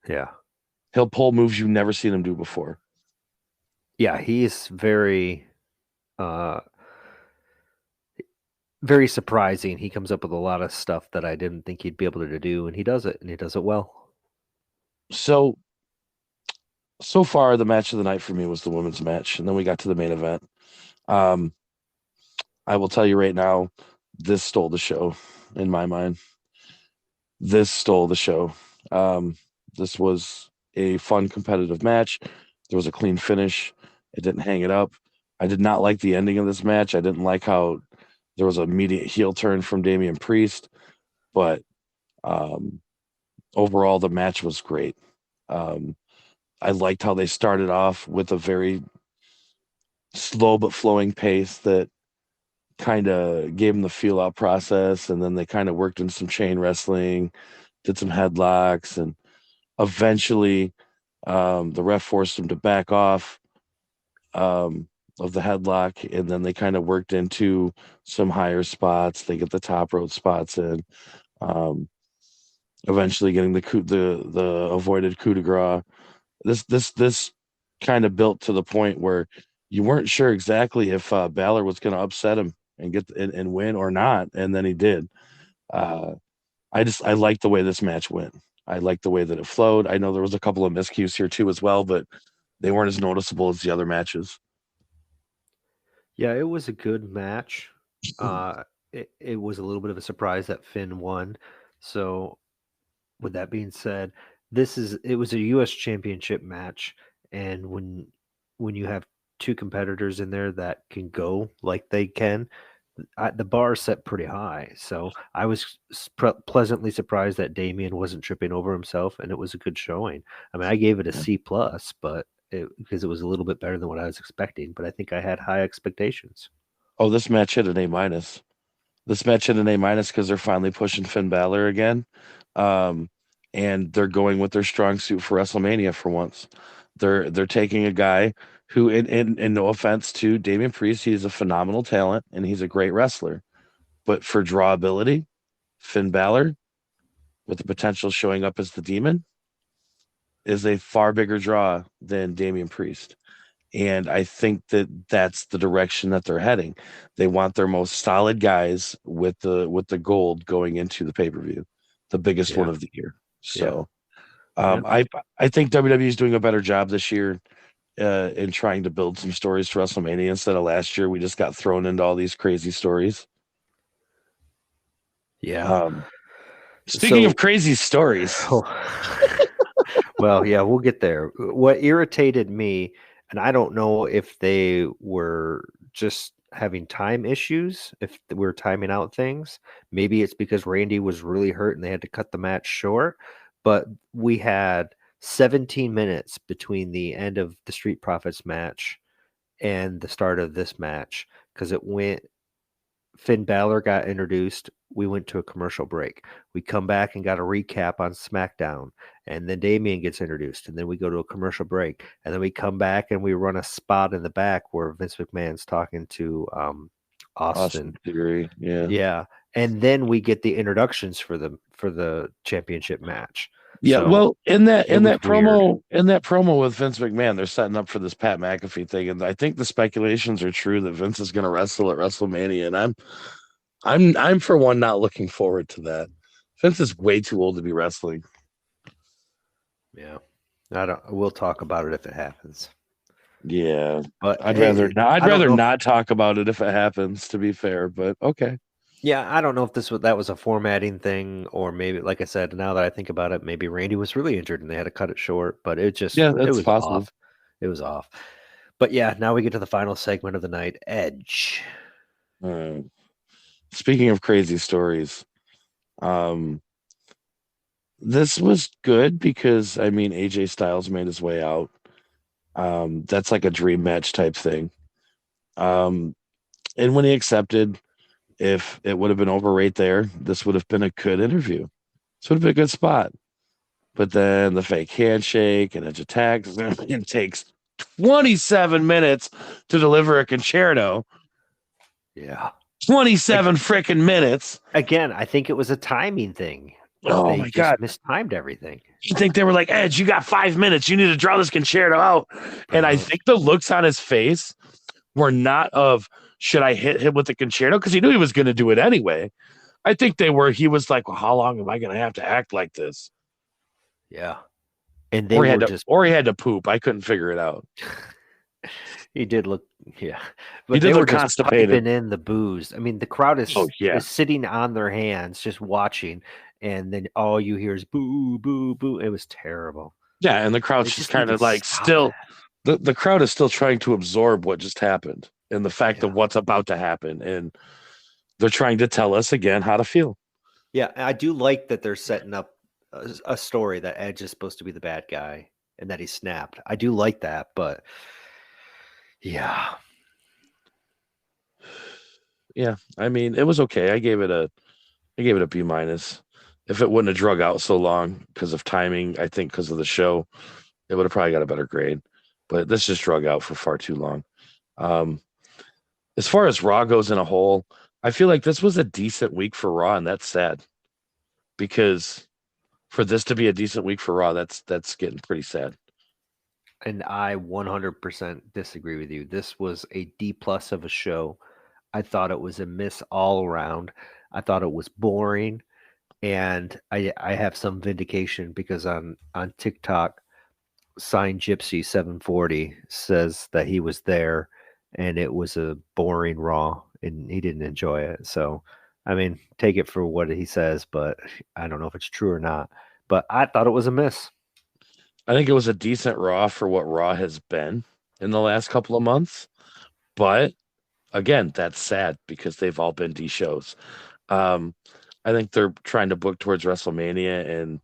Yeah. He'll pull moves you've never seen him do before. Yeah, he's very very surprising. He comes up with a lot of stuff that I didn't think he'd be able to do, and he does it, and he does it well. So far, the match of the night for me was the women's match, and then we got to the main event. I will tell you right now, this stole the show in my mind. This stole the show. This was a fun, competitive match. There was a clean finish. It didn't hang it up. I did not like the ending of this match. I didn't like how there was an immediate heel turn from Damian Priest, but overall the match was great. I liked how they started off with a very slow but flowing pace that kind of gave them the feel out process, and then they kind of worked in some chain wrestling, did some headlocks, and eventually the ref forced them to back off of the headlock, and then they kind of worked into some higher spots. They get the top rope spots in, eventually getting the avoided coup de grace. This kind of built to the point where you weren't sure exactly if Balor was going to upset him and get and win or not, and then he did. I like the way this match went. I like the way that it flowed. I know there was a couple of miscues here too as well, but they weren't as noticeable as the other matches. Yeah, it was a good match. It was a little bit of a surprise that Finn won. So, with that being said, it was a U.S. Championship match, and when you have two competitors in there that can go like they can, the bar is set pretty high. So I was pleasantly surprised that Damian wasn't tripping over himself, and it was a good showing. I mean, I gave it a C+, but because it was a little bit better than what I was expecting. But I think I had high expectations. Oh, this match hit an A-. This match hit an A- because they're finally pushing Finn Balor again, and they're going with their strong suit for WrestleMania for once. They're taking a guy who, in no offense to Damian Priest, he's a phenomenal talent and he's a great wrestler, but for drawability, Finn Balor, with the potential showing up as the Demon, is a far bigger draw than Damian Priest. And I think that that's the direction that they're heading. They want their most solid guys with the gold going into the pay-per-view, the biggest one of the year. So I think WWE is doing a better job this year in trying to build some stories to WrestleMania instead of last year. We just got thrown into all these crazy stories. Yeah. Speaking of crazy stories. Well, yeah, we'll get there. What irritated me, and I don't know if they were just having time issues, if we're timing out things. Maybe it's because Randy was really hurt and they had to cut the match short. But we had 17 minutes between the end of the Street Profits match and the start of this match, because Finn Balor got introduced. We went to a commercial break. We come back and got a recap on SmackDown. And then Damian gets introduced. And then we go to a commercial break. And then we come back and we run a spot in the back where Vince McMahon's talking to Austin Theory. Yeah. Yeah. And then we get the introductions for the championship match. Yeah, So well, in that promo weird. with Vince McMahon, they're setting up for this Pat McAfee thing, and I think the speculations are true that Vince is going to wrestle at WrestleMania, and I'm for one not looking forward to that. Vince is way too old to be wrestling. Yeah, we'll talk about it if it happens. Yeah, but I'd rather not talk about it if it happens. To be fair, but okay. Yeah, I don't know if that was a formatting thing, or maybe, like I said, now that I think about it, maybe Randy was really injured and they had to cut it short. But it was possible. Off. It was off. But yeah, now we get to the final segment of the night, Edge. Speaking of crazy stories, this was good because AJ Styles made his way out. That's like a dream match type thing. And when he accepted, if it would have been over right there, this would have been a good interview. This would have been a good spot. But then the fake handshake and Edge attacks, and it takes 27 minutes to deliver a concerto. Yeah. 27 freaking minutes. Again, I think it was a timing thing. Oh my God. Mistimed everything. You think they were like, Edge, you got 5 minutes. You need to draw this concerto out. And I think the looks on his face were not of, should I hit him with the concerto? Because he knew he was going to do it anyway. I think he was like, well, how long am I going to have to act like this? Yeah. And or he had to poop. I couldn't figure it out. He did look, yeah. But he did look constipated. Piping in the booze. The crowd is sitting on their hands, just watching, and then all you hear is boo, boo, boo. It was terrible. Yeah, and the crowd's just kind of like still the crowd is still trying to absorb what just happened and the fact of Yeah. what's about to happen, and they're trying to tell us again how to feel. Yeah, I do like that they're setting up a story that Edge is supposed to be the bad guy and that he snapped. I do like that, but yeah. Yeah, I mean, it was okay. I gave it a B minus. If it wouldn't have drug out so long because of timing, I think because of the show, it would have probably got a better grade. But this just drug out for far too long. As far as Raw goes in a whole, I feel like this was a decent week for Raw, and that's sad because for this to be a decent week for Raw, that's getting pretty sad. And I 100% disagree with you. This was a D plus of a show. I thought it was a miss all around. I thought it was boring. And I have some vindication because on TikTok, Sign Gypsy 740 says that he was there and it was a boring Raw and he didn't enjoy it. So, I mean, take it for what he says, but I don't know if it's true or not. But I thought it was a miss. I think it was a decent Raw for what Raw has been in the last couple of months. But again, that's sad because they've all been D shows. I think they're trying to book towards WrestleMania, and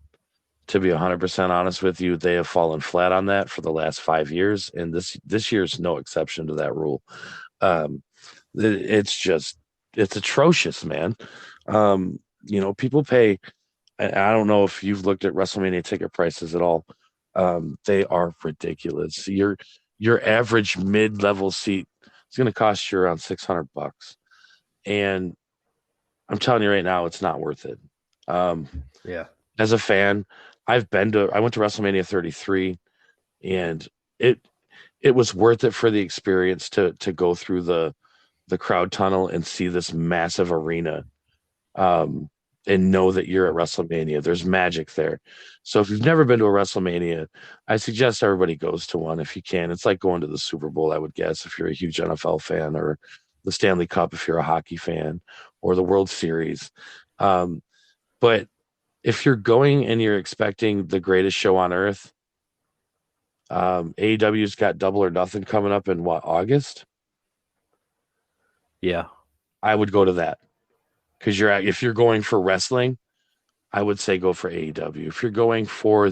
to be 100% honest with you, they have fallen flat on that for the last 5 years, and this year's no exception to that rule. It's atrocious, man. People pay. I don't know if you've looked at WrestleMania ticket prices at all. They are ridiculous. Your average mid-level seat is going to cost you around $600, and I'm telling you right now, it's not worth it. Yeah. As a fan, I went to WrestleMania 33, and it was worth it for the experience to go through the crowd tunnel and see this massive arena, and know that you're at WrestleMania. There's magic there. So if you've never been to a WrestleMania, I suggest everybody goes to one if you can. It's like going to the Super Bowl, I would guess, if you're a huge NFL fan, or the Stanley Cup if you're a hockey fan, or the World Series. But if you're going and you're expecting the greatest show on earth, AEW's got Double or Nothing coming up in August? Yeah. I would go to that. Because if you're going for wrestling, I would say go for AEW. If you're going for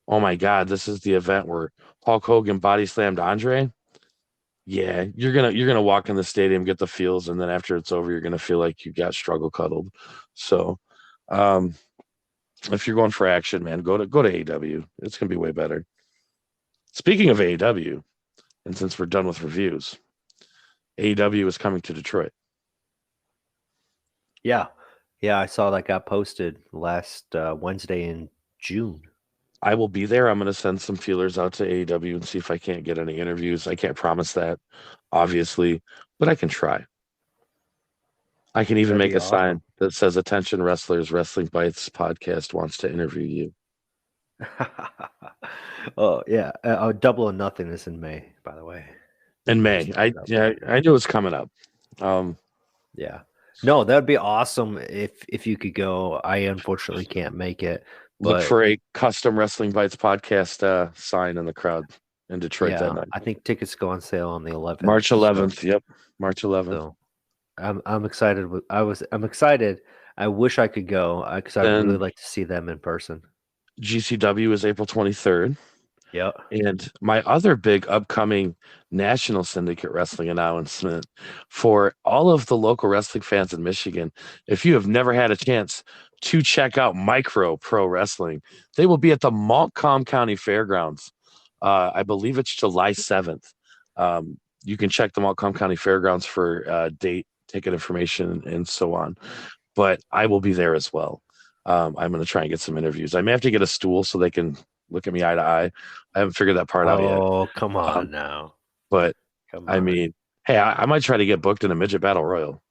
oh my God, this is the event where Hulk Hogan body slammed Andre. Yeah, you're gonna walk in the stadium, get the feels, and then after it's over, you're gonna feel like you got struggle cuddled. So, if you're going for action, man, go to AEW. It's gonna be way better. Speaking of AEW, and since we're done with reviews, AEW is coming to Detroit. Yeah. Yeah, I saw that got posted last Wednesday in June. I will be there. I'm going to send some feelers out to AEW and see if I can't get any interviews. I can't promise that, obviously, but I can try. I can even make a sign that says, "Attention wrestlers, Wrestling Bytes podcast wants to interview you." Oh, yeah. Double or Nothing is in May, by the way. In May. I knew it was coming up. Yeah. No, that would be awesome if you could go. I unfortunately can't make it. Look for a custom Wrestling Bytes podcast sign in the crowd in Detroit that night. I think tickets go on sale on the 11th. March 11th. Yep. March 11th. So I'm excited. I'm excited. I wish I could go because I'd really like to see them in person. GCW is April 23rd. Yeah. And my other big upcoming National Syndicate Wrestling announcement for all of the local wrestling fans in Michigan, if you have never had a chance to check out Micro Pro Wrestling, they will be at the Montcalm County Fairgrounds. I believe it's July 7th. You can check the Montcalm County Fairgrounds for date, ticket information, and so on. But I will be there as well. I'm going to try and get some interviews. I may have to get a stool so they can look at me eye to eye. I haven't figured that part out yet. Oh, come on now. But I mean, hey, I might try to get booked in a midget battle royal.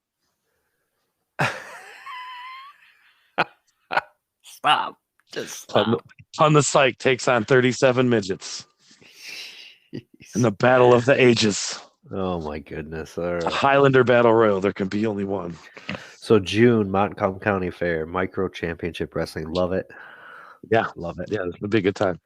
Stop. Just stop. On the Psych takes on 37 midgets in the battle of the ages. Oh my goodness. It's a Highlander battle royal. There can be only one. So June, Montcalm County Fair, Micro Championship Wrestling. Love it. Yeah. Love it. Yeah, it'll be a good time.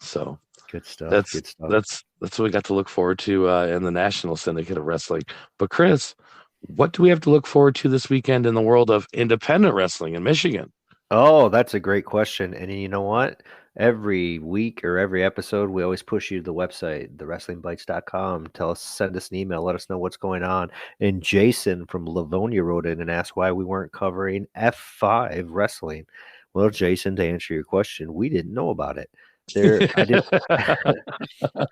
So Good stuff. That's Good stuff. that's what we got to look forward to in the National Syndicate of Wrestling. But Chris, what do we have to look forward to this weekend in the world of independent wrestling in Michigan? Oh, that's a great question. And you know what? Every week or every episode, we always push you to the website, thewrestlingbytes.com. Send us an email, let us know what's going on. And Jason from Livonia wrote in and asked why we weren't covering F5 wrestling. Well, Jason, to answer your question, we didn't know about it. I did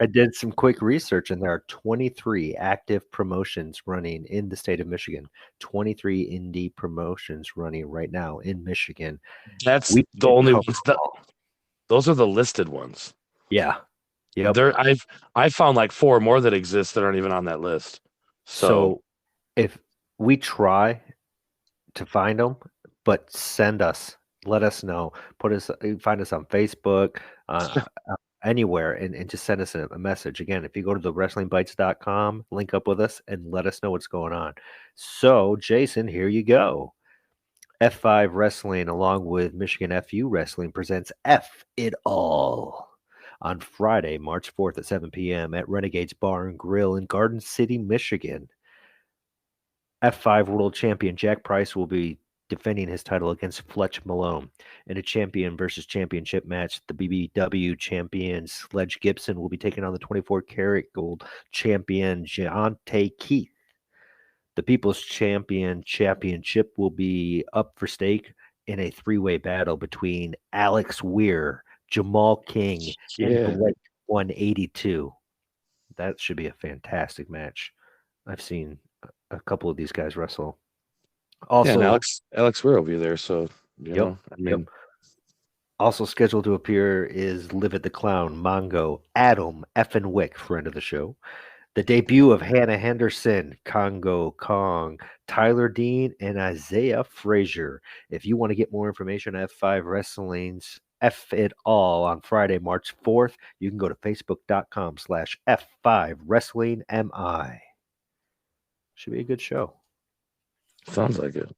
I did some quick research, and there are 23 active promotions running in the state of Michigan. 23 indie promotions running right now in Michigan. That's We the did only cover ones them all. those are the listed ones. Yeah. Yep. I found like 4 more that exist that aren't even on that list. So if we try to find them, but let us know. Find us on Facebook, anywhere, and just send us a message. Again, if you go to the wrestlingbytes.com, link up with us and let us know what's going on. So, Jason, here you go. F5 Wrestling, along with Michigan FU Wrestling, presents F It All on Friday, March 4th at 7 p.m. at Renegades Bar and Grill in Garden City, Michigan. F5 World Champion Jack Price will be defending his title against Fletch Malone. In a champion versus championship match, the BBW champion Sledge Gibson will be taking on the 24-karat gold champion Deontay Keith. The People's Championship will be up for stake in a 3-way battle between Alex Weir, Jamal King, and Blake 182. That should be a fantastic match. I've seen a couple of these guys wrestle. Also, and Alex Weir will be there, so you know, I mean, also scheduled to appear is Live at the Clown, Mongo, Adam Effenwick, friend of the show. The debut of Hannah Henderson, Congo Kong, Tyler Dean, and Isaiah Frazier. If you want to get more information on F5 Wrestling's F It All on Friday, March 4th, you can go to facebook.com/F5 Wrestling MI. Should be a good show. sounds like it.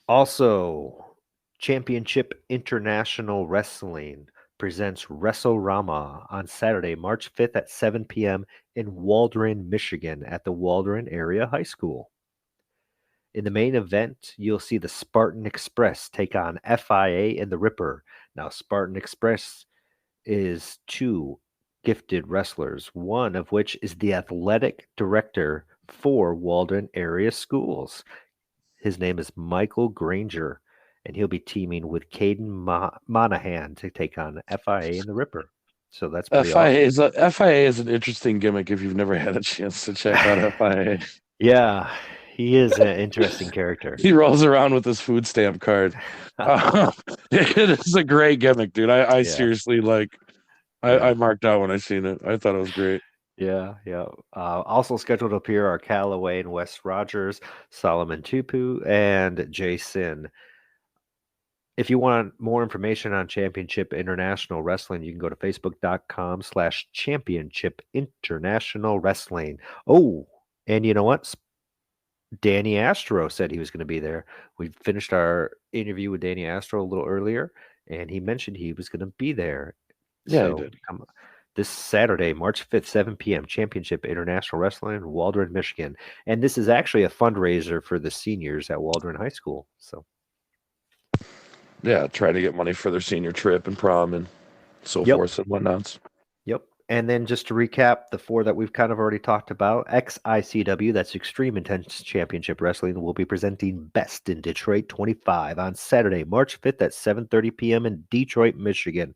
Also, Championship International Wrestling presents WrestleRama on Saturday, March 5th at 7 p.m. in Waldron, Michigan at the Waldron Area High School. In the main event, you'll see the Spartan Express take on FIA and the Ripper. Now, Spartan Express is 2 gifted wrestlers, one of which is the athletic director for Waldron Area Schools. His name is Michael Granger, and he'll be teaming with Caden Monahan to take on FIA and the Ripper. So that's pretty awesome. FIA is an interesting gimmick if you've never had a chance to check out FIA. Yeah, he is an interesting character. He rolls around with his food stamp card. It is a great gimmick, dude. I seriously I marked out when I seen it. I thought it was great. Yeah. Also scheduled to appear are Callaway and Wes Rogers, Solomon Tupu, and Jason. If you want more information on Championship International Wrestling, you can go to facebook.com/Championship International Wrestling. Oh, and you know what? Danny Astro said he was going to be there. We finished our interview with Danny Astro a little earlier, and he mentioned he was going to be there. Yeah, so, he did. This Saturday, March 5th, 7 p.m., Championship International Wrestling in Waldron, Michigan. And this is actually a fundraiser for the seniors at Waldron High School. So, yeah, trying to get money for their senior trip and prom and so forth and whatnots. Yep. And then just to recap, the 4 that we've kind of already talked about, XICW, that's Extreme Intense Championship Wrestling, will be presenting Best in Detroit 25 on Saturday, March 5th at 7:30 p.m. in Detroit, Michigan.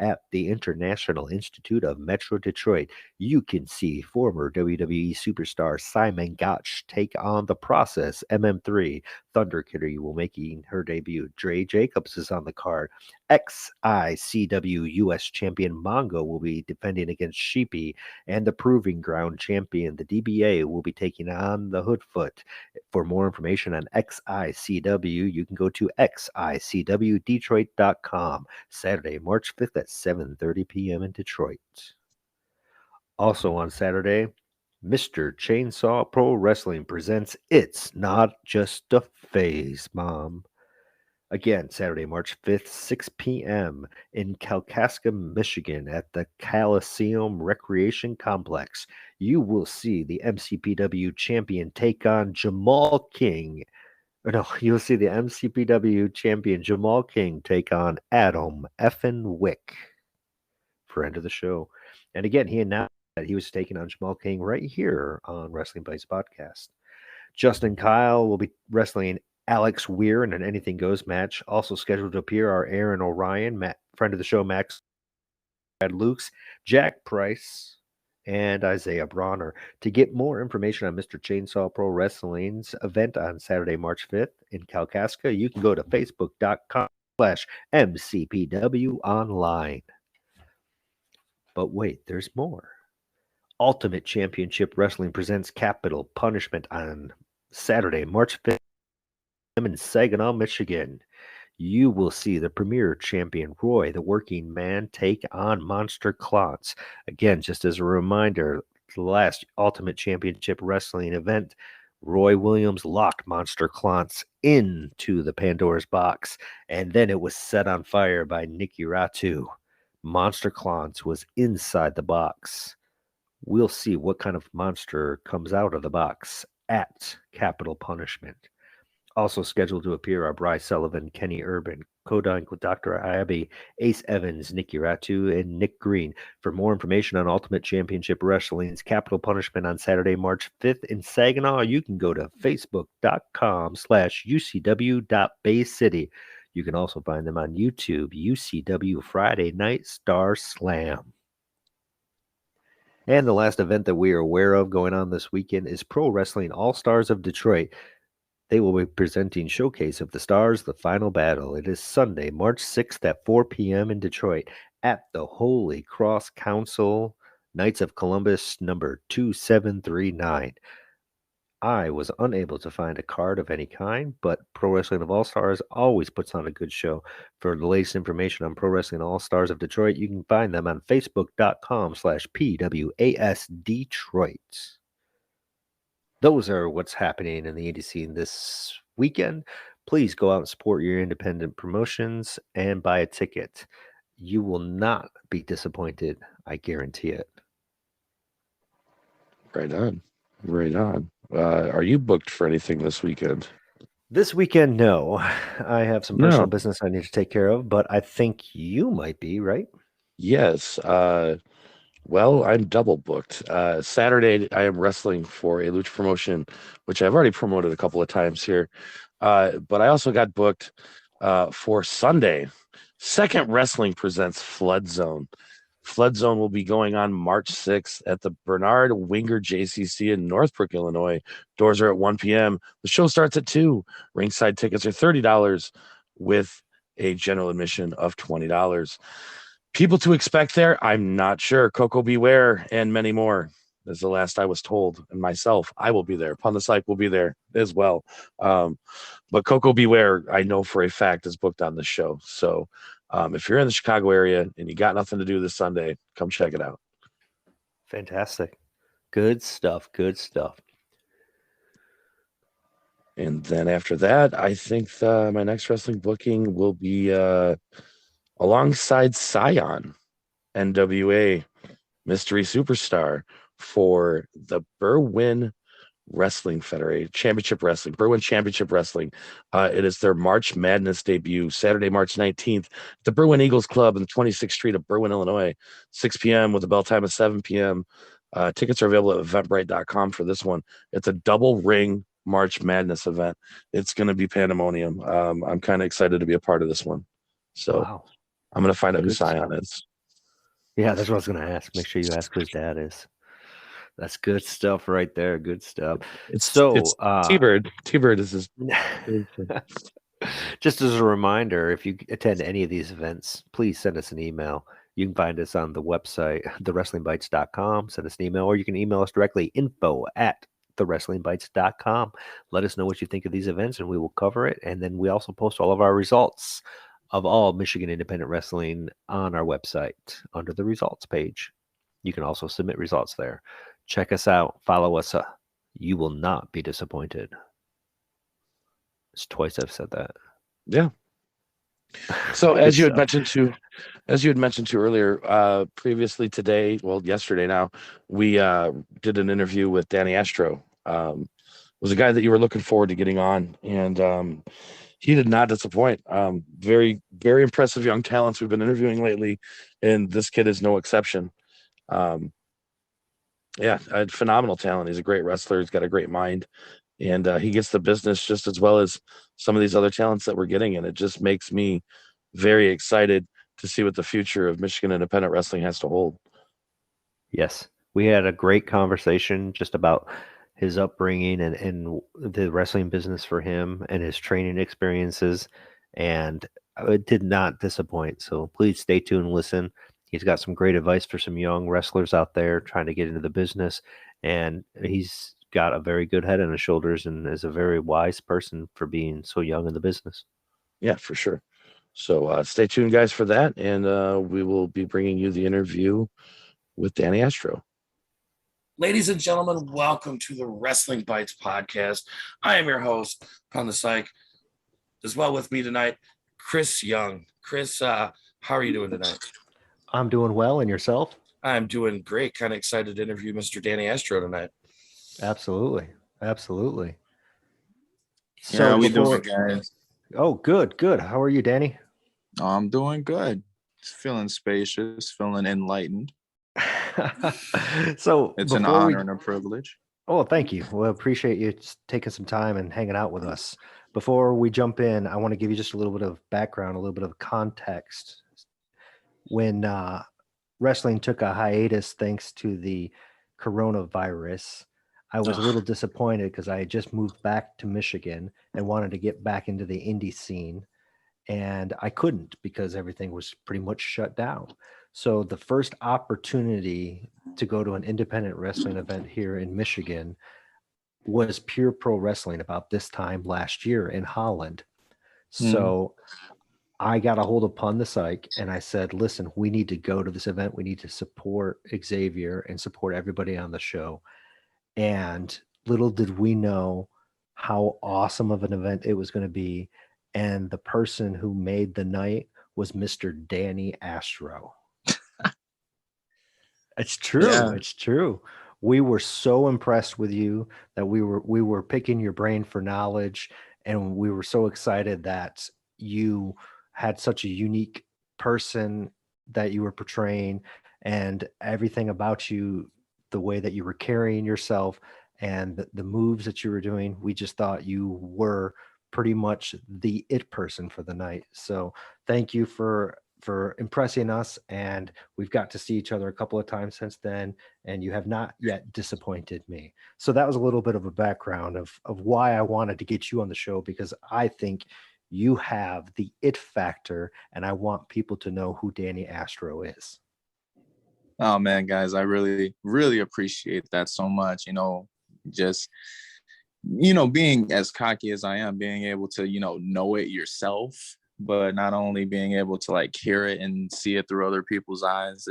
At the International Institute of Metro Detroit, you can see former WWE superstar Simon Gotch take on The Process, MM3. Thunder Kitty will making her debut. Dre Jacobs is on the card. XICW U.S. champion Mongo will be defending against Sheepy, and the Proving Ground champion, the DBA, will be taking on the Hoodfoot. For more information on XICW, you can go to xicwdetroit.com. Saturday, March 5th at 7:30 p.m. in Detroit. Also on Saturday, Mr. Chainsaw Pro Wrestling presents It's Not Just a Phase, Mom. Again, Saturday, March 5th, 6 p.m. in Kalkaska, Michigan at the Coliseum Recreation Complex. You will see the MCPW champion take on Jamal King. Or no, you'll see the MCPW champion Jamal King take on Adam Effin Wick, friend of the show. And again, he announced that he was taking on Jamal King right here on Wrestling Bytes podcast. Justin Kyle will be wrestling Alex Weir in an Anything Goes match. Also scheduled to appear are Aaron Orion, friend of the show, Max Brad Lukes, Jack Price, and Isaiah Bronner. To get more information on Mr. Chainsaw Pro Wrestling's event on Saturday, March 5th in Kalkaska, you can go to facebook.com/MCPW online. But wait, there's more. Ultimate Championship Wrestling presents Capital Punishment on Saturday, March 5th in Saginaw, Michigan. You will see the premier champion Roy, the working man, take on Monster Klotz. Again, just as a reminder, the last Ultimate Championship Wrestling event, Roy Williams locked Monster Klotz into the Pandora's box, and then it was set on fire by Nikki Ratu. Monster Klotz was inside the box. We'll see what kind of monster comes out of the box at Capital Punishment. Also scheduled to appear are Bryce Sullivan, Kenny Urban, Kodank with Dr. Abbey, Ace Evans, Nikki Ratu, and Nick Green. For more information on Ultimate Championship Wrestling's Capital Punishment on Saturday, March 5th in Saginaw, you can go to facebook.com/ucw.baycity. You can also find them on YouTube, UCW Friday Night Star Slam. And the last event that we are aware of going on this weekend is Pro Wrestling All-Stars of Detroit. They will be presenting Showcase of the Stars, The Final Battle. It is Sunday, March 6th at 4 p.m. in Detroit at the Holy Cross Council, Knights of Columbus, number 2739. I was unable to find a card of any kind, but Pro Wrestling of All-Stars always puts on a good show. For the latest information on Pro Wrestling All-Stars of Detroit, you can find them on facebook.com/PWASDetroit. Those are what's happening in the indie scene this weekend. Please go out and support your independent promotions and buy a ticket. You will not be disappointed. I guarantee it. Right on. Right on. Are you booked for anything this weekend? This weekend, no. I have some personal No. business I need to take care of, but I think you might be, right? Yes. Well, I'm double booked. Saturday, I am wrestling for a lucha promotion, which I've already promoted a couple of times here. But I also got booked for Sunday. Second Wrestling presents Flood Zone. Flood Zone will be going on March 6th at the Bernard Winger JCC in Northbrook, Illinois. Doors are at 1 p.m. The show starts at 2. Ringside tickets are $30 with a general admission of $20. People to expect there, I'm not sure. Coco Beware and many more. That's the last I was told. And myself, I will be there. Psych will be there as well. But Coco Beware, I know for a fact, is booked on the show. So if you're in the Chicago area and you got nothing to do this Sunday, come check it out. Fantastic. Good stuff. Good stuff. And then after that, I think my next wrestling booking will be alongside Scion, NWA Mystery Superstar for the Berwyn Wrestling Federation Championship Wrestling, Berwyn Championship Wrestling. It is their March Madness debut, Saturday, March 19th, at the Berwyn Eagles Club in the 26th Street of Berwyn, Illinois, 6 p.m. with a bell time of 7 p.m. Tickets are available at eventbrite.com for this one. It's a double ring March Madness event. It's going to be pandemonium. I'm kind of excited to be a part of this one. So Wow. I'm going to find out who Good Scion stuff. is. Yeah, that's what I was going to ask. Make sure you ask who his dad is. That's good stuff right there. Good stuff. It's So, T-Bird. T-Bird is his. Just as a reminder, if you attend any of these events, please send us an email. You can find us on the website, thewrestlingbytes.com. Send us an email, or you can email us directly, info@thewrestlingbytes.com. Let us know what you think of these events, and we will cover it. And then we also post all of our results of all Michigan Independent Wrestling on our website under the results page. You can also submit results there. Check us out. Follow us. You will not be disappointed. It's twice I've said that. Yeah. So Good as you had stuff. mentioned to earlier, previously today, well, yesterday now, we did an interview with Danny Astro. Was a guy that you were looking forward to getting on, and he did not disappoint. Very, very impressive young talents we've been interviewing lately, and this kid is no exception. Um, yeah, phenomenal talent. He's a great wrestler. He's got a great mind, and he gets the business just as well as some of these other talents that we're getting. And it just makes me very excited to see what the future of Michigan independent wrestling has to hold. Yes, we had a great conversation just about his upbringing and the wrestling business for him and his training experiences, and it did not disappoint. So please stay tuned and listen. He's got some great advice for some young wrestlers out there trying to get into the business, and he's got a very good head on his shoulders and is a very wise person for being so young in the business. Yeah, for sure. So stay tuned, guys, for that, and we will be bringing you the interview with Danny Astro. Ladies and gentlemen, welcome to the Wrestling Bytes podcast. I am your host, on the Psych. As well with me tonight, Chris Young. Chris, how are you doing tonight? I'm doing well, and yourself? I'm doing great. Kind of excited to interview Mr. Danny Astro tonight. Absolutely. So yeah, we doing, guys? Oh, good. How are you, Danny? I'm doing good. Feeling spacious, feeling enlightened. So it's an honor and a privilege. Oh, thank you. Well, appreciate you taking some time and hanging out with us. Before we jump in, I want to give you just a little bit of background, a little bit of context. When wrestling took a hiatus thanks to the coronavirus, I was a little disappointed because I had just moved back to Michigan and wanted to get back into the indie scene. And I couldn't because everything was pretty much shut down. So the first opportunity to go to an independent wrestling event here in Michigan was Pure Pro Wrestling about this time last year in Holland. So I got a hold of Pun the Psych and I said, listen, we need to go to this event. We need to support Xavier and support everybody on the show. And little did we know how awesome of an event it was going to be. And the person who made the night was Mr. Danny Astro. It's true. Yeah. It's true. We were so impressed with you that we were picking your brain for knowledge, and we were so excited that you had such a unique person that you were portraying, and everything about you, the way that you were carrying yourself and the moves that you were doing, we just thought you were pretty much the it person for the night. So thank you for impressing us, and we've got to see each other a couple of times since then, and you have not yet disappointed me. So that was a little bit of a background of why I wanted to get you on the show, because I think you have the it factor, and I want people to know who Danny Astro is. Oh man, guys, I really, really appreciate that so much. Just, being as cocky as I am, being able to, know it yourself, but not only being able to like hear it and see it through other people's eyes.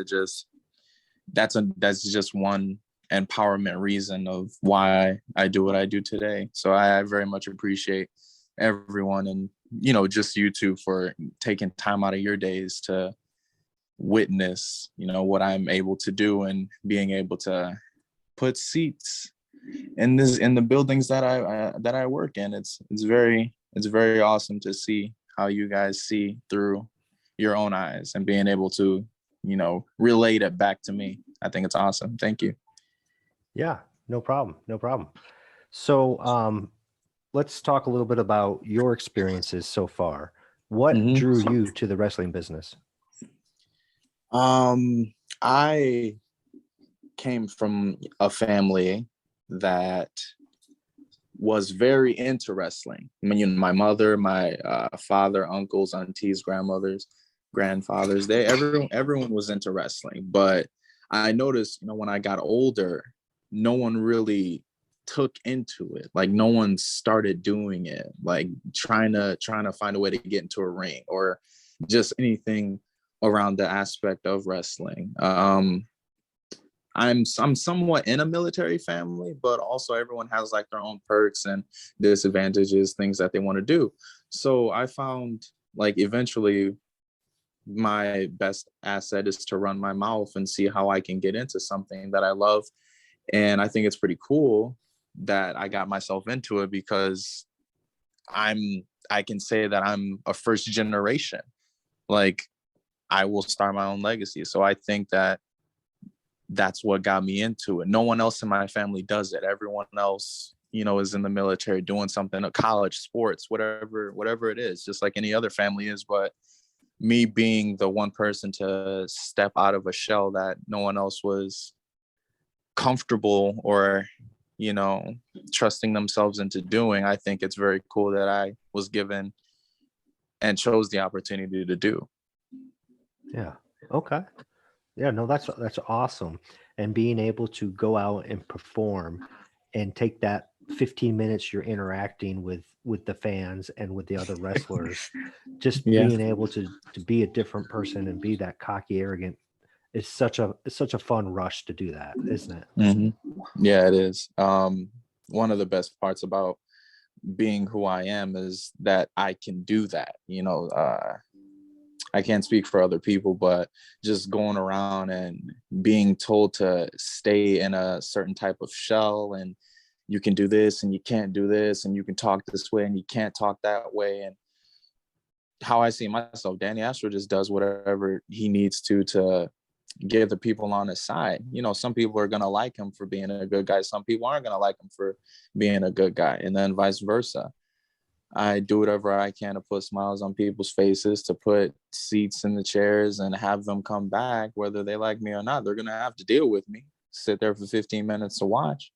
That's just one empowerment reason of why I do what I do today. So I very much appreciate everyone, and, just you two for taking time out of your days to witness, what I'm able to do and being able to put seats in the buildings that I work in. It's very awesome to see how you guys see through your own eyes and being able to, relate it back to me. I think it's awesome. Thank you. Yeah, no problem. So let's talk a little bit about your experiences so far. What drew you to the wrestling business? I came from a family that was very into wrestling. I mean, my mother, my father, uncles, aunties, grandmothers, grandfathers, everyone was into wrestling. But I noticed, when I got older, no one really took into it. Like no one started doing it, like trying to find a way to get into a ring or just anything around the aspect of wrestling. I'm somewhat in a military family, but also everyone has like their own perks and disadvantages, things that they want to do. So I found like eventually my best asset is to run my mouth and see how I can get into something that I love. And I think it's pretty cool that I got myself into it, because I can say that I'm a first generation. Like, I will start my own legacy. So I think that that's what got me into it. No one else in my family does it. Everyone else, you know, is in the military doing something, a college, sports, whatever it is, just like any other family is. But me being the one person to step out of a shell that no one else was comfortable or, you know, trusting themselves into doing, I think it's very cool that I was given and chose the opportunity to do. Yeah. Okay. Yeah, no, that's awesome. And being able to go out and perform and take that 15 minutes you're interacting with the fans and with the other wrestlers, just being able to be a different person and be that cocky, arrogant, it's such a fun rush to do that, isn't it? Mm-hmm. Yeah, it is. One of the best parts about being who I am is that I can do that. You know, I can't speak for other people, but just going around and being told to stay in a certain type of shell, and you can do this and you can't do this, and you can talk this way and you can't talk that way. And how I see myself, Danny Astro just does whatever he needs to get the people on his side. You know, some people are going to like him for being a good guy. Some people aren't going to like him for being a good guy, and then vice versa. I do whatever I can to put smiles on people's faces, to put seats in the chairs and have them come back, whether they like me or not. They're going to have to deal with me, sit there for 15 minutes to watch.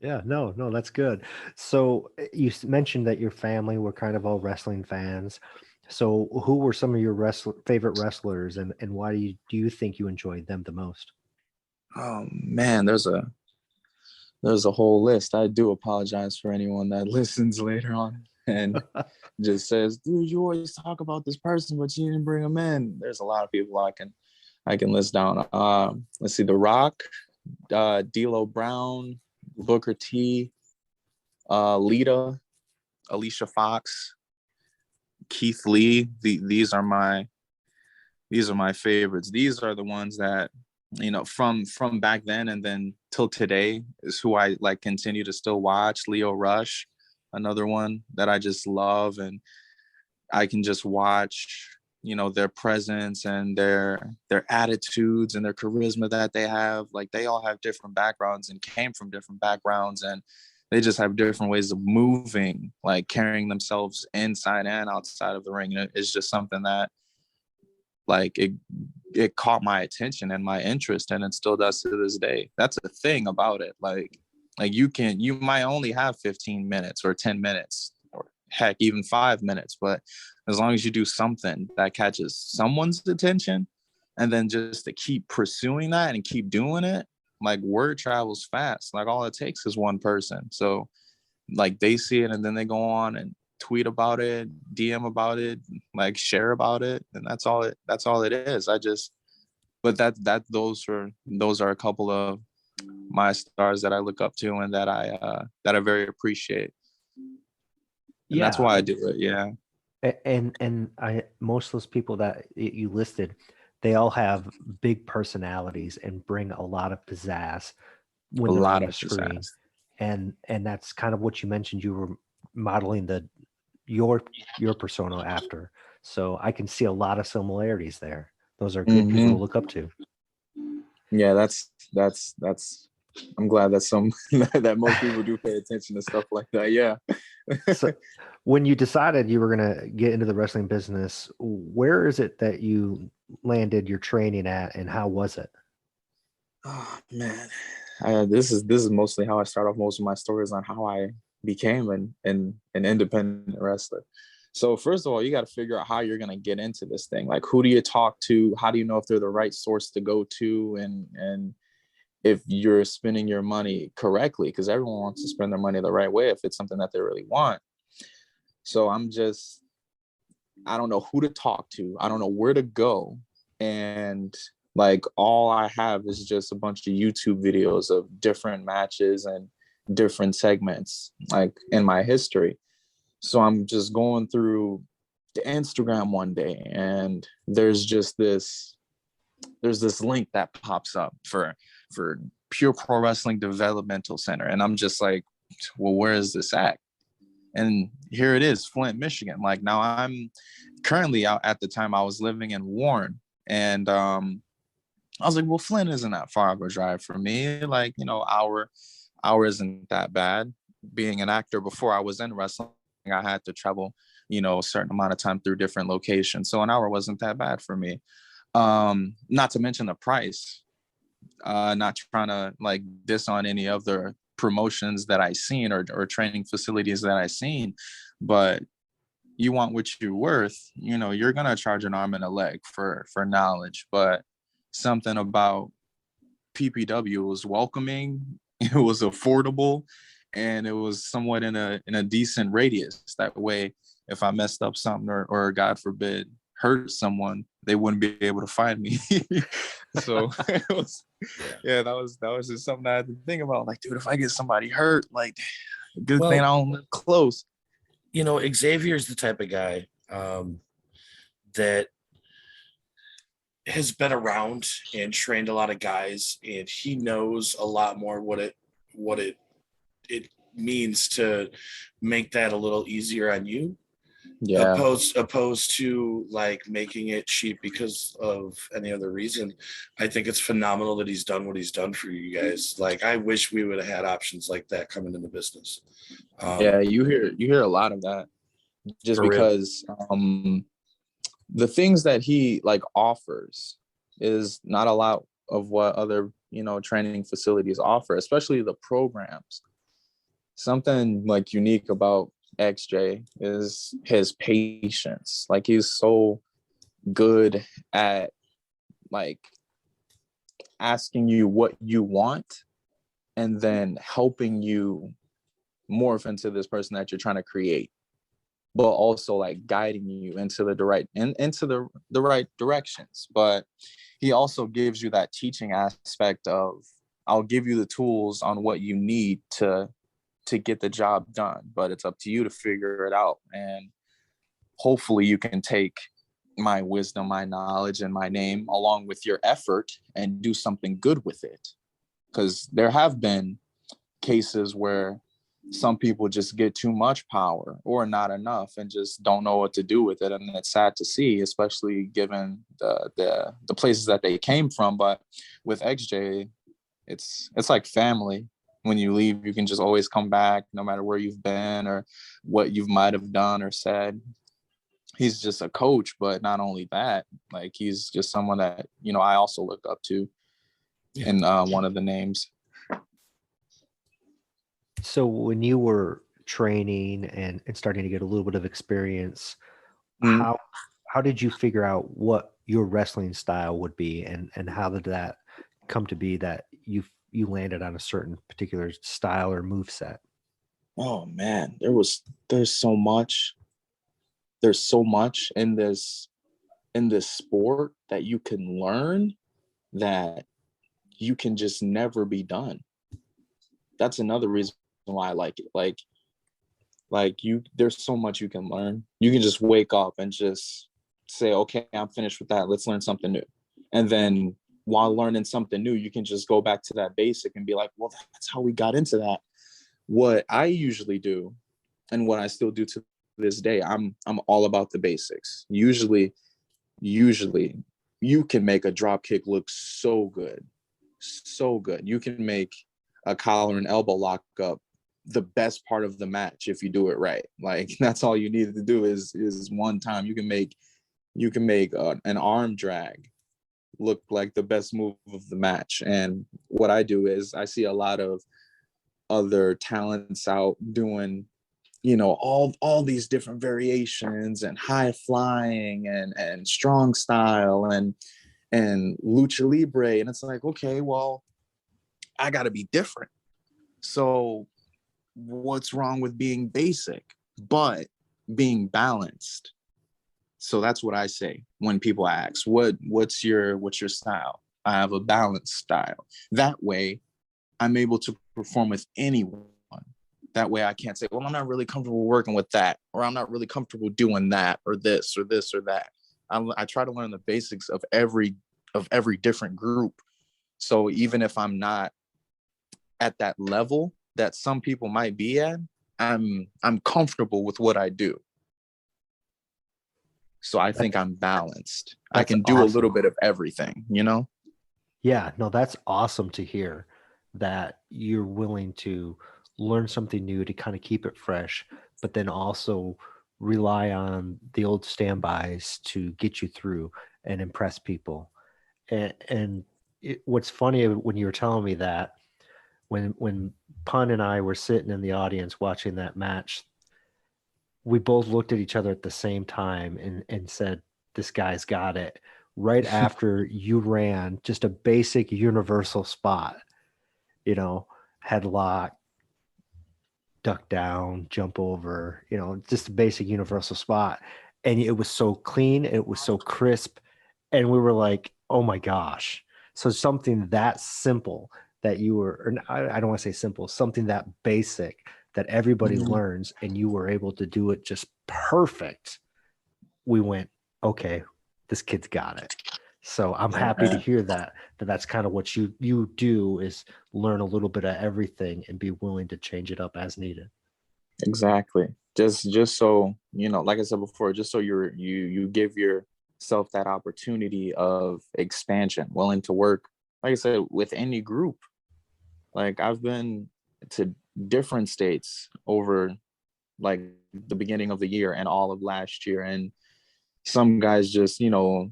Yeah, no, that's good. So you mentioned that your family were kind of all wrestling fans. So who were some of your favorite wrestlers, and why do you think you enjoyed them the most? Oh man, there's a whole list. I do apologize for anyone that listens later on and just says, dude, you always talk about this person, but you didn't bring them in. There's a lot of people I can list down. Let's see, The Rock, D'Lo Brown, Booker T, Lita, Alicia Fox, Keith Lee. These are my favorites. These are the ones that, you know, from back then and then till today is who I like continue to still watch. Leo Rush, another one that I just love, and I can just watch, you know, their presence and their attitudes and their charisma that they have. Like, they all have different backgrounds and came from different backgrounds, and they just have different ways of moving, like carrying themselves inside and outside of the ring. And it's just something that, like, it caught my attention and my interest, and it still does to this day. That's the thing about it. Like you might only have 15 minutes or 10 minutes or heck, even 5 minutes, but as long as you do something that catches someone's attention, and then just to keep pursuing that and keep doing it, like, word travels fast. Like, all it takes is one person. So, like, they see it and then they go on and tweet about it, DM about it, like, share about it, and that's all it is. Those are a couple of my stars that I look up to and that I very appreciate. And that's why I do it. Yeah. And most of those people that you listed, they all have big personalities and bring a lot of pizzazz when they're on the screen. And that's kind of what you mentioned. You were modeling your persona after. So I can see a lot of similarities there. Those are good people to look up to. Yeah, that's I'm glad that that most people do pay attention to stuff like that. Yeah. So when you decided you were going to get into the wrestling business, where is it that you landed your training at, and how was it? Oh man, this is mostly how I start off most of my stories on how I became an independent wrestler. So first of all, you got to figure out how you're going to get into this thing. Like, who do you talk to? How do you know if they're the right source to go to? And if you're spending your money correctly, because everyone wants to spend their money the right way if it's something that they really want. So I don't know who to talk to. I don't know where to go. And like, all I have is just a bunch of YouTube videos of different matches and different segments, like, in my history. So I'm just going through the Instagram one day, and there's this link that pops up for Pure Pro Wrestling Developmental Center, and I'm just like, well, where is this at? And here it is, Flint, Michigan. Like, now I'm currently out. At the time I was living in Warren, and I was like, well, Flint isn't that far of a drive for me. Like, hour isn't that bad. Being an actor before I was in wrestling, I had to travel, a certain amount of time through different locations. So an hour wasn't that bad for me. Not to mention the price. Not trying to like diss on any other promotions that I seen or training facilities that I seen, but you want what you're worth, you're gonna charge an arm and a leg for knowledge. But something about PPW was welcoming, it was affordable, and it was somewhat in a decent radius. That way, if I messed up something or God forbid hurt someone, they wouldn't be able to find me. So it was, that was just something I had to think about. Like, dude, if I get somebody hurt, like, good thing I don't live close. Xavier's the type of guy that has been around and trained a lot of guys, and he knows a lot more what it means to make that a little easier on you. Yeah. Opposed to like making it cheap because of any other reason. I think it's phenomenal that he's done what he's done for you guys. Like, I wish we would have had options like that coming into business. You hear a lot of that, just because the things that he like offers is not a lot of what other training facilities offer, especially the programs. Something like unique about XJ is his patience. Like, he's so good at like asking you what you want and then helping you morph into this person that you're trying to create, but also like guiding you into the right directions. But he also gives you that teaching aspect of, I'll give you the tools on what you need to get the job done, but it's up to you to figure it out. And hopefully you can take my wisdom, my knowledge, and my name along with your effort and do something good with it. Because there have been cases where some people just get too much power or not enough and just don't know what to do with it. And it's sad to see, especially given the places that they came from. But with XJ, it's like family. When you leave, you can just always come back, no matter where you've been or what you might have done or said. He's just a coach, but not only that, like, he's just someone that, I also look up to in one of the names. So when you were training and starting to get a little bit of experience, how did you figure out what your wrestling style would be, and how did that come to be that you landed on a certain particular style or move set? Oh man, there's so much in this sport that you can learn that you can just never be done. That's another reason why I like it. Like there's so much you can learn. You can just wake up and just say, okay, I'm finished with that. Let's learn something new. And then while learning something new, you can just go back to that basic and be like, well, that's how we got into that. What I usually do, and what I still do to this day, I'm all about the basics. Usually you can make a drop kick look so good. You can make a collar and elbow lock up the best part of the match if you do it right. Like, that's all you need to do is one time. You can make an arm drag look like the best move of the match. And what I do is I see a lot of other talents out doing, all these different variations and high flying and strong style and lucha libre. And it's like, okay, well, I got to be different. So what's wrong with being basic, but being balanced? So that's what I say when people ask, what's your style? I have a balanced style. That way I'm able to perform with anyone. That way I can't say, well, I'm not really comfortable working with that, or I'm not really comfortable doing that, or this, or this, or that. I try to learn the basics of every different group. So even if I'm not at that level that some people might be at, I'm comfortable with what I do. So I think I'm balanced. I can do a little bit of everything, you know? Yeah, no, that's awesome to hear that you're willing to learn something new to kind of keep it fresh, but then also rely on the old standbys to get you through and impress people. And what's funny when you were telling me that, when Pun and I were sitting in the audience watching that match, we both looked at each other at the same time and said, this guy's got it. Right after you ran just a basic universal spot, you know, headlock, duck down, jump over, you know, just a basic universal spot. And it was so clean, it was so crisp. And we were like, oh my gosh. So something that simple that you were, or I don't want to say simple, something that basic that everybody learns, and you were able to do it just perfect. We went, okay, this kid's got it. So I'm happy to hear that's kind of what you do, is learn a little bit of everything and be willing to change it up as needed. Exactly. Just so, you know, like I said before, just so you give yourself that opportunity of expansion, willing to work, like I said, with any group. Like I've been to different states over like the beginning of the year and all of last year, and some guys just, you know,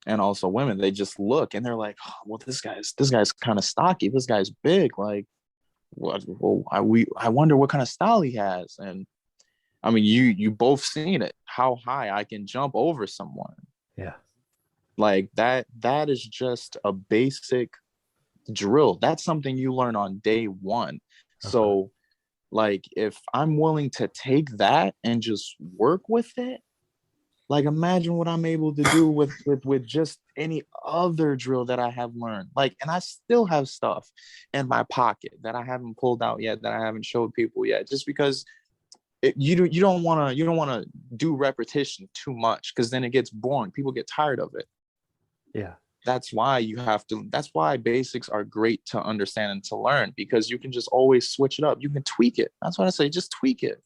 and also women, they just look and they're like, oh, well, this guy's kind of stocky, this guy's big, like what? Well, I wonder what kind of style he has. And I mean, you both seen it, how high I can jump over someone. Yeah, like that is just a basic drill. That's something you learn on day one. So like if I'm willing to take that and just work with it, like imagine what I'm able to do with just any other drill that I have learned. Like, and I still have stuff in my pocket that I haven't pulled out yet, that I haven't showed people yet, just because you don't want to do repetition too much, because then it gets boring. People get tired of it. Yeah. That's why basics are great to understand and to learn, because you can just always switch it up. You can tweak it. That's what I say. Just tweak it.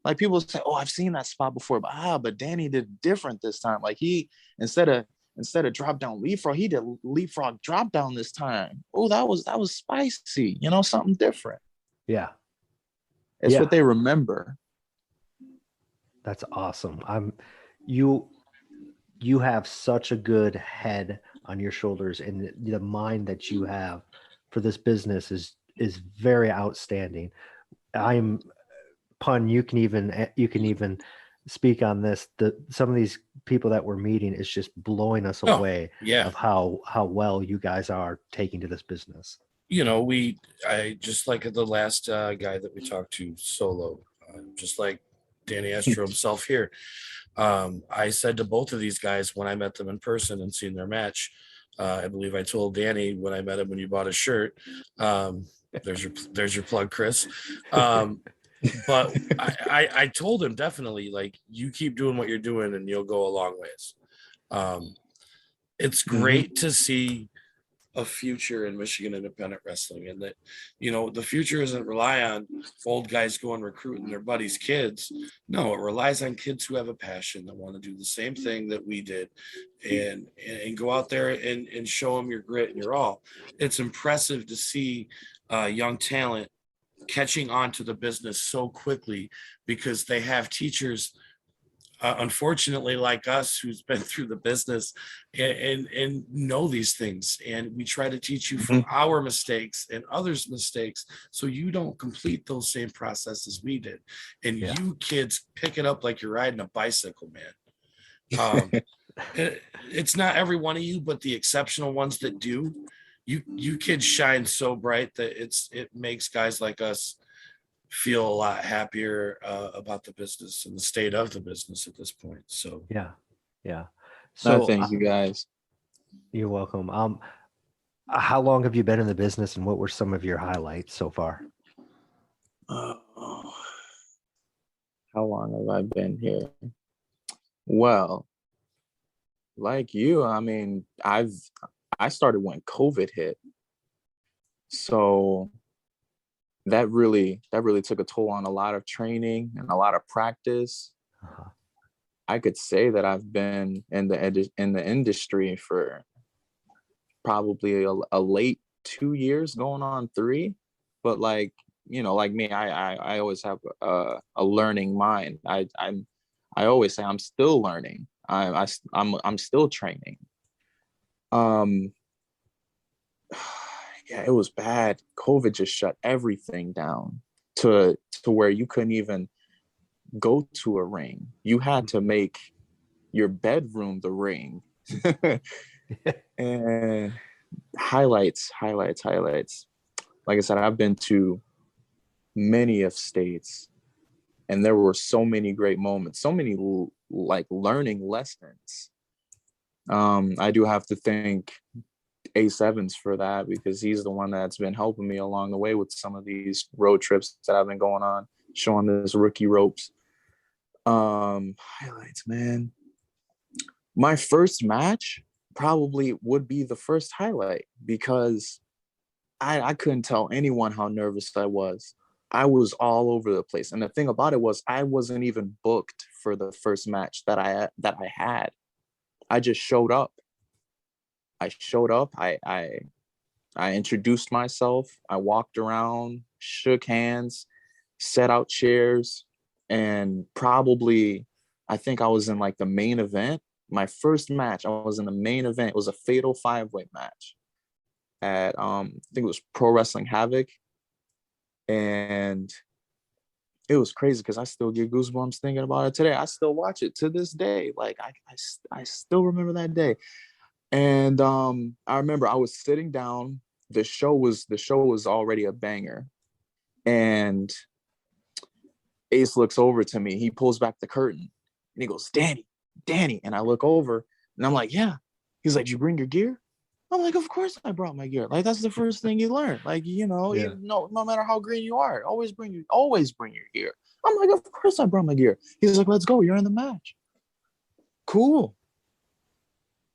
Like people say, oh, I've seen that spot before, but Danny did different this time. Like he, instead of drop down leapfrog, he did leapfrog drop down this time. Oh, that was spicy. You know, something different. Yeah. It's what they remember. That's awesome. You have such a good head on your shoulders, and the mind that you have for this business is very outstanding. Pun, you can even speak on this. Some of these people that we're meeting is just blowing us away of how well you guys are taking to this business. You know, I just like the last guy that we talked to solo, just like Danny Astro himself here. I said to both of these guys when I met them in person and seen their match, I believe I told Danny when I met him when you bought a shirt, there's your plug, Chris. But I told him definitely, like, you keep doing what you're doing and you'll go a long ways. It's great to see a future in Michigan independent wrestling, and that, you know, the future doesn't rely on old guys going recruiting their buddies' kids. No, it relies on kids who have a passion, that want to do the same thing that we did, and go out there and show them your grit and your all. It's impressive to see young talent catching on to the business so quickly, because they have teachers, unfortunately, like us, who's been through the business and know these things, and we try to teach you from our mistakes and others' mistakes, so you don't complete those same processes we did, and you kids pick it up like you're riding a bicycle, man. It's not every one of you, but the exceptional ones that do, you kids shine so bright that it makes guys like us feel a lot happier about the business and the state of the business at this point. So yeah. So thank you guys. You're welcome. How long have you been in the business, and what were some of your highlights so far? Oh, how long have I been here? Well, like you, I mean, I started when COVID hit. So that really took a toll on a lot of training and a lot of practice. Uh-huh. I could say that I've been in the industry for probably a late 2 years, going on 3. But like, like me, I always have a learning mind. I always say I'm still learning. I'm still training. Um, yeah, it was bad. COVID just shut everything down to where you couldn't even go to a ring. You had to make your bedroom the ring. And highlights. Like I said, I've been to many of states, and there were so many great moments, so many like learning lessons. I do have to thank A7s for that, because he's the one that's been helping me along the way with some of these road trips that I've been going on, showing this rookie ropes. Highlights, man. My first match probably would be the first highlight, because I couldn't tell anyone how nervous I was. I was all over the place. And the thing about it was I wasn't even booked for the first match that I had. I just showed up. I introduced myself. I walked around, shook hands, set out chairs, and probably I think I was in like the main event. My first match, I was in the main event. It was a fatal 5-way match at I think it was Pro Wrestling Havoc. And it was crazy because I still get goosebumps thinking about it today. I still watch it to this day. Like I still remember that day. And I remember I was sitting down. The show was already a banger. And Ace looks over to me. He pulls back the curtain and he goes, Danny. And I look over and I'm like, yeah. He's like, did you bring your gear? I'm like, of course I brought my gear. Like, that's the first thing you learn. Like, no matter how green you are, always bring your gear. I'm like, of course I brought my gear. He's like, let's go. You're in the match. Cool.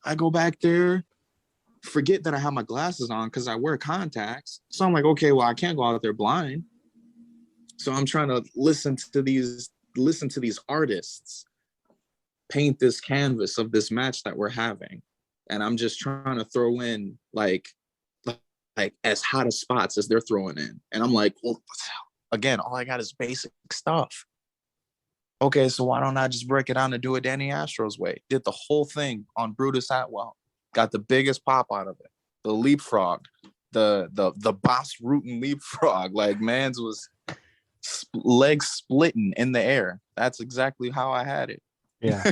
I go back there, forget that I have my glasses on because I wear contacts. So I'm like, okay, well, I can't go out there blind. So I'm trying to listen to these artists paint this canvas of this match that we're having. And I'm just trying to throw in like as hot as spots as they're throwing in. And I'm like, well, again, all I got is basic stuff. Okay, so why don't I just break it down and do it Danny Astro's way? Did the whole thing on Brutus Atwell. Got the biggest pop out of it. The leapfrog, the boss rooting leapfrog. Like, man's was legs splitting in the air. That's exactly how I had it. Yeah.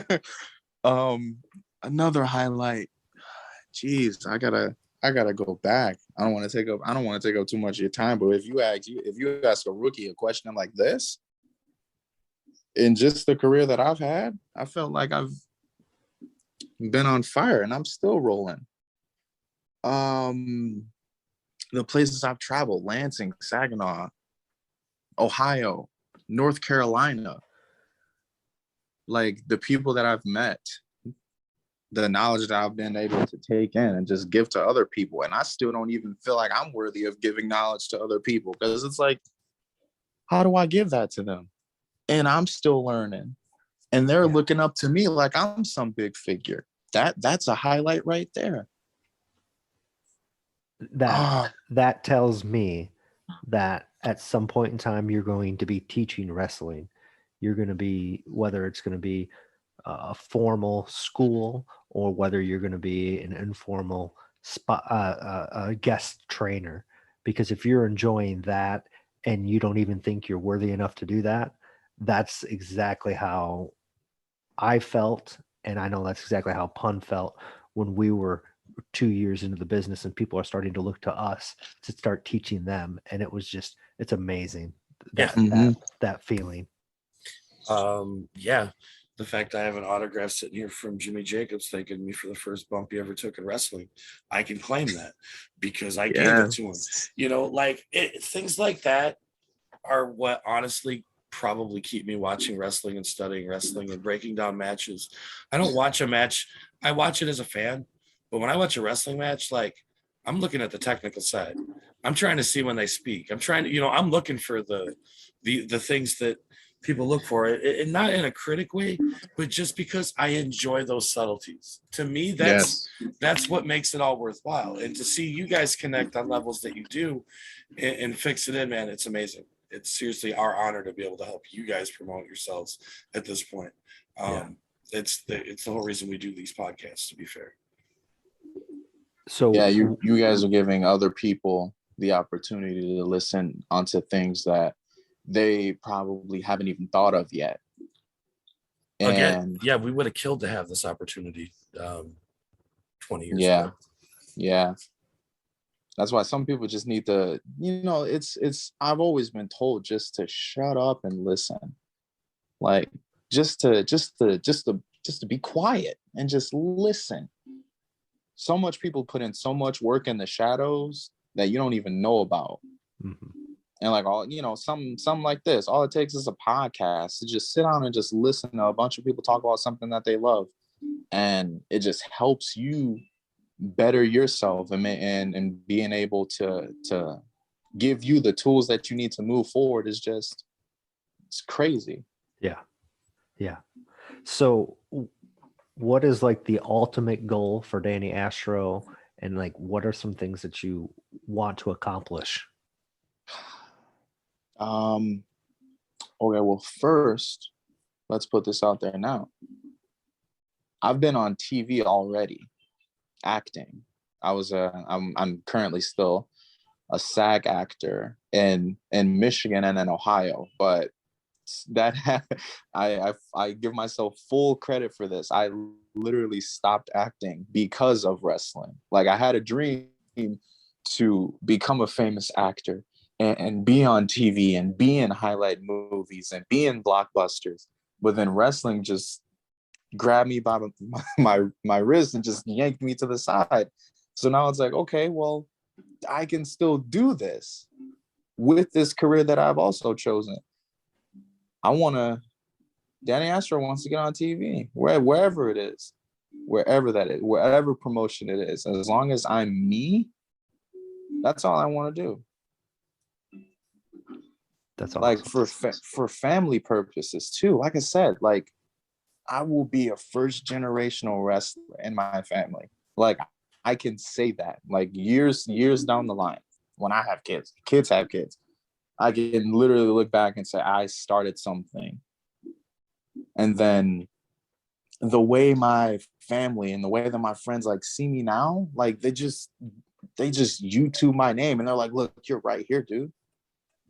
Another highlight. Jeez, I gotta go back. I don't want to take up too much of your time, but if you ask a rookie a question like this, in just the career that I've had, I felt like I've been on fire and I'm still rolling. The places I've traveled: Lansing, Saginaw, Ohio, North Carolina. Like, the people that I've met, the knowledge that I've been able to take in and just give to other people. And I still don't even feel like I'm worthy of giving knowledge to other people, because it's like, how do I give that to them? And I'm still learning. And they're looking up to me like I'm some big figure. That's a highlight right there. That tells me that at some point in time you're going to be teaching wrestling. You're going to be, whether it's going to be a formal school or whether you're going to be an informal guest trainer. Because if you're enjoying that and you don't even think you're worthy enough to do that, that's exactly how I felt. And I know that's exactly how Pun felt when we were 2 years into the business and people are starting to look to us to start teaching them. And it was just, it's amazing. That feeling. The fact I have an autograph sitting here from Jimmy Jacobs thanking me for the first bump he ever took in wrestling, I can claim that because I gave it to him. Things like that are what honestly probably keep me watching wrestling and studying wrestling and breaking down matches. I don't watch a match. I watch it as a fan, but when I watch a wrestling match, like I'm looking at the technical side. I'm trying to see when they speak. I'm trying to, I'm looking for the things that people look for, and not in a critic way, but just because I enjoy those subtleties. To me, that's what makes it all worthwhile. And to see you guys connect on levels that you do and fix it in, man, it's amazing. It's seriously our honor to be able to help you guys promote yourselves at this point. It's the whole reason we do these podcasts, to be fair. So yeah, you guys are giving other people the opportunity to listen onto things that they probably haven't even thought of yet. And again, yeah, we would have killed to have this opportunity 20 years ago. Yeah. That's why some people just need to, it's I've always been told just to shut up and listen. Like just to be quiet and just listen. So much people put in so much work in the shadows that you don't even know about. Mm-hmm. And like something like this, all it takes is a podcast to just sit down and just listen to a bunch of people talk about something that they love. And it just helps you better yourself and being able to give you the tools that you need to move forward it's crazy. Yeah. So what is like the ultimate goal for Danny Astro, and like what are some things that you want to accomplish? Okay, well, first, let's put this out there now. I've been on TV already, acting. I'm currently still a SAG actor in Michigan and in Ohio, but that I give myself full credit for this. I literally stopped acting because of wrestling. Like I had a dream to become a famous actor and be on TV and be in highlight movies and be in blockbusters. But then wrestling just grabbed me by my wrist and just yanked me to the side. So now it's like, okay, well, I can still do this with this career that I've also chosen. Danny Astro wants to get on TV, wherever it is, wherever that is, wherever promotion it is. As long as I'm me, that's all I want to do. That's awesome. Like for family purposes too. Like I said, like I will be a first generational wrestler in my family. Like I can say that. Like years down the line, when I have kids have kids, I can literally look back and say I started something. And then the way my family and the way that my friends like see me now, like they just YouTube my name and they're like, look, you're right here, dude.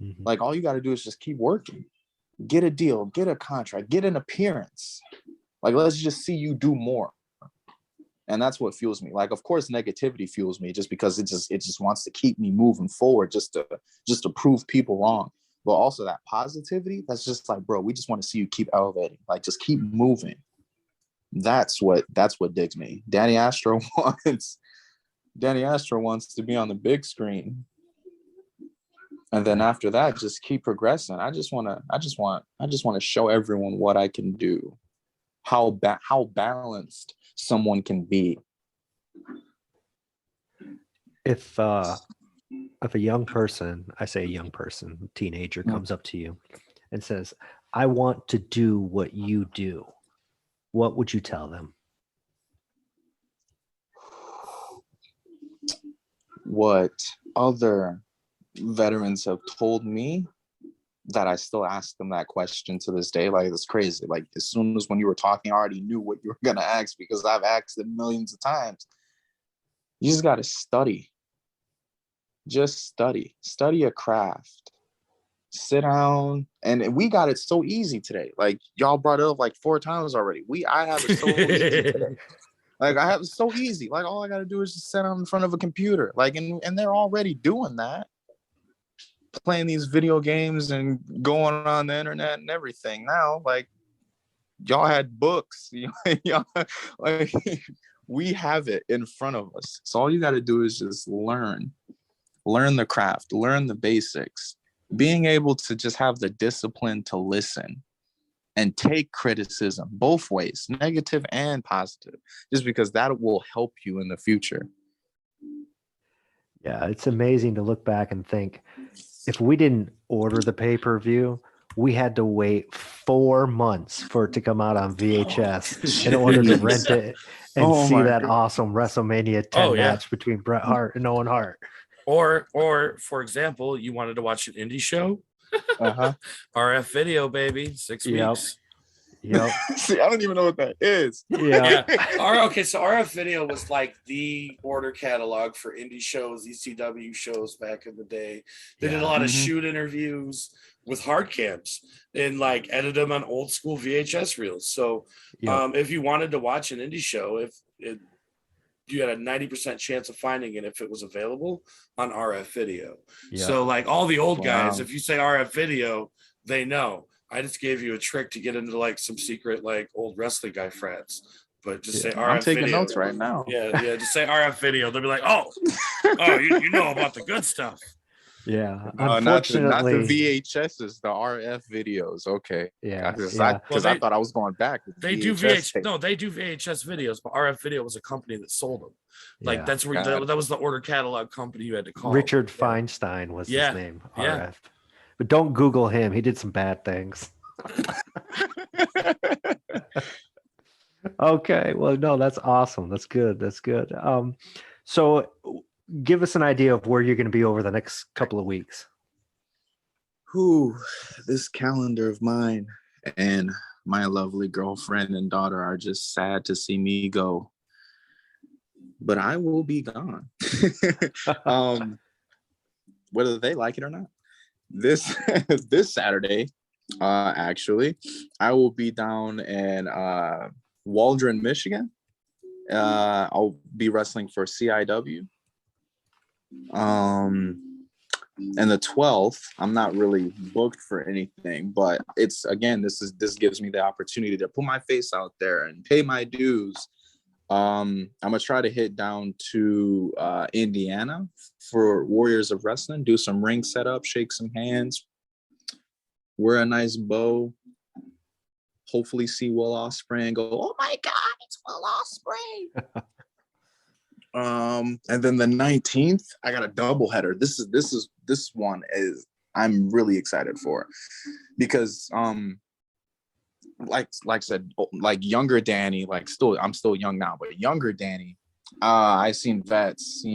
Mm-hmm. Like all you got to do is just keep working, get a deal, get a contract, get an appearance. Like, let's just see you do more. And that's what fuels me. Like, of course, negativity fuels me just because it just wants to keep me moving forward, just to prove people wrong. But also that positivity, that's just like, bro, we just want to see you keep elevating. Like, just keep moving. That's what digs me. Danny Astro wants to be on the big screen. And then after that, just keep progressing. I just want to show everyone what I can do, how balanced someone can be. If a young person, I say a young person, teenager comes up to you and says, I want to do what you do, what would you tell them? What other veterans have told me that I still ask them that question to this day. Like, it's crazy. Like, as soon as when you were talking, I already knew what you were going to ask because I've asked it millions of times. You just got to study. Just study a craft, sit down. And we got it so easy today. Like, y'all brought it up like 4 times already. I have it so easy today. Like, I have it so easy. Like, all I got to do is just sit down in front of a computer. Like, and they're already doing that, playing these video games and going on the internet and everything. Now, like, y'all had books. Y'all, like, we have it in front of us. So all you got to do is just learn the craft, learn the basics, being able to just have the discipline to listen and take criticism both ways, negative and positive, just because that will help you in the future. Yeah, it's amazing to look back and think if we didn't order the pay-per-view, we had to wait 4 months for it to come out on VHS in order to rent it and Oh see my that God. awesome WrestleMania 10 Oh, yeah. match between Bret Hart and Owen Hart. Or for example, you wanted to watch an indie show? Uh-huh. RF video, baby. 6 Yep. weeks. Yep. See, I don't even know what that is. Yeah. Okay, so RF Video was like the order catalog for indie shows, ECW shows back in the day. They did a lot of shoot interviews with hard cams and like edited them on old school VHS reels. So if you wanted to watch an indie show, you had a 90% chance of finding it if it was available on RF Video. Yeah. So like all the old guys, Wow. if you say RF Video, they know. I just gave you a trick to get into like some secret like old wrestling guy frats. But just say RF I'm taking Video. notes right now. Yeah, just say RF Video. They'll be like, oh, you know about the good stuff. Yeah. Not the Unfortunately, VHSs, the RF videos. Okay. yeah. Because Yeah. I thought I was going back. With They do VHS tape. they do VHS videos, but RF Video was a company that sold them. Like Yeah. that's where Got it. that was the order catalog company you had to call. Richard Yeah. Feinstein was Yeah. his name. Yeah. RF. But don't Google him. He did some bad things. Okay. Well, no, that's awesome. That's good. That's good. So give us an idea of where you're going to be over the next couple of weeks. Whew, this calendar of mine and my lovely girlfriend and daughter are just sad to see me go. But I will be gone. Whether they like it or not. This Saturday, actually, I will be down in Waldron, Michigan. I'll be wrestling for CIW. And the 12th, I'm not really booked for anything, but it's again, this gives me the opportunity to put my face out there and pay my dues. I'm gonna try to hit down to Indiana for Warriors of Wrestling, do some ring setup, shake some hands, wear a nice bow, hopefully see Will Ospreay and go, oh my God, it's Will Ospreay. And then the 19th, I got a doubleheader. This one is I'm really excited for, because like I said, like younger Danny, I'm still young now, but younger Danny, I seen vets,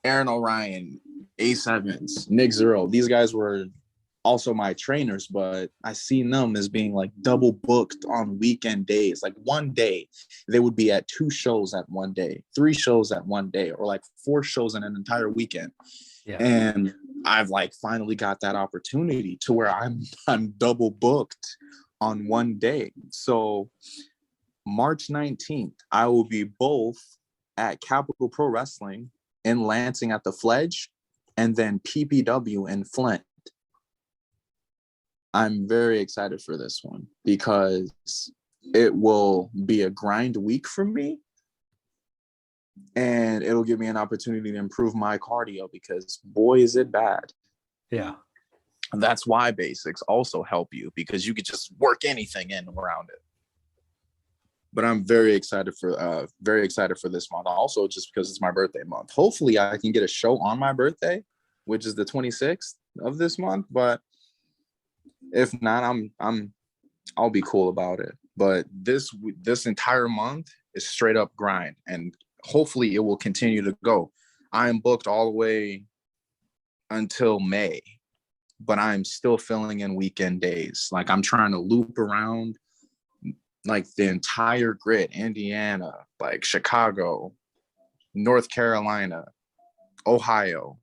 Aaron O'Ryan, Ace Evans, Nick Zero. These guys were also my trainers, but I seen them as being like double booked on weekend days. Like one day they would be at 2 shows at one day, 3 shows at one day, or like 4 shows in an entire weekend. Yeah. And I've like finally got that opportunity to where I'm double booked on one day. So March 19th, I will be both at Capital Pro Wrestling in Lansing at the Fledge, and then PPW in Flint. I'm very excited for this one because it will be a grind week for me, and it'll give me an opportunity to improve my cardio because boy, is it bad. Yeah. That's why basics also help you, because you could just work anything in around it. But I'm very excited for this month. Also, just because it's my birthday month. Hopefully I can get a show on my birthday, which is the 26th of this month. But if not, I'll be cool about it. But this entire month is straight up grind, and hopefully it will continue to go. I am booked all the way until May, but I'm still filling in weekend days. Like I'm trying to loop around like the entire grid, Indiana, like Chicago, North Carolina, Ohio,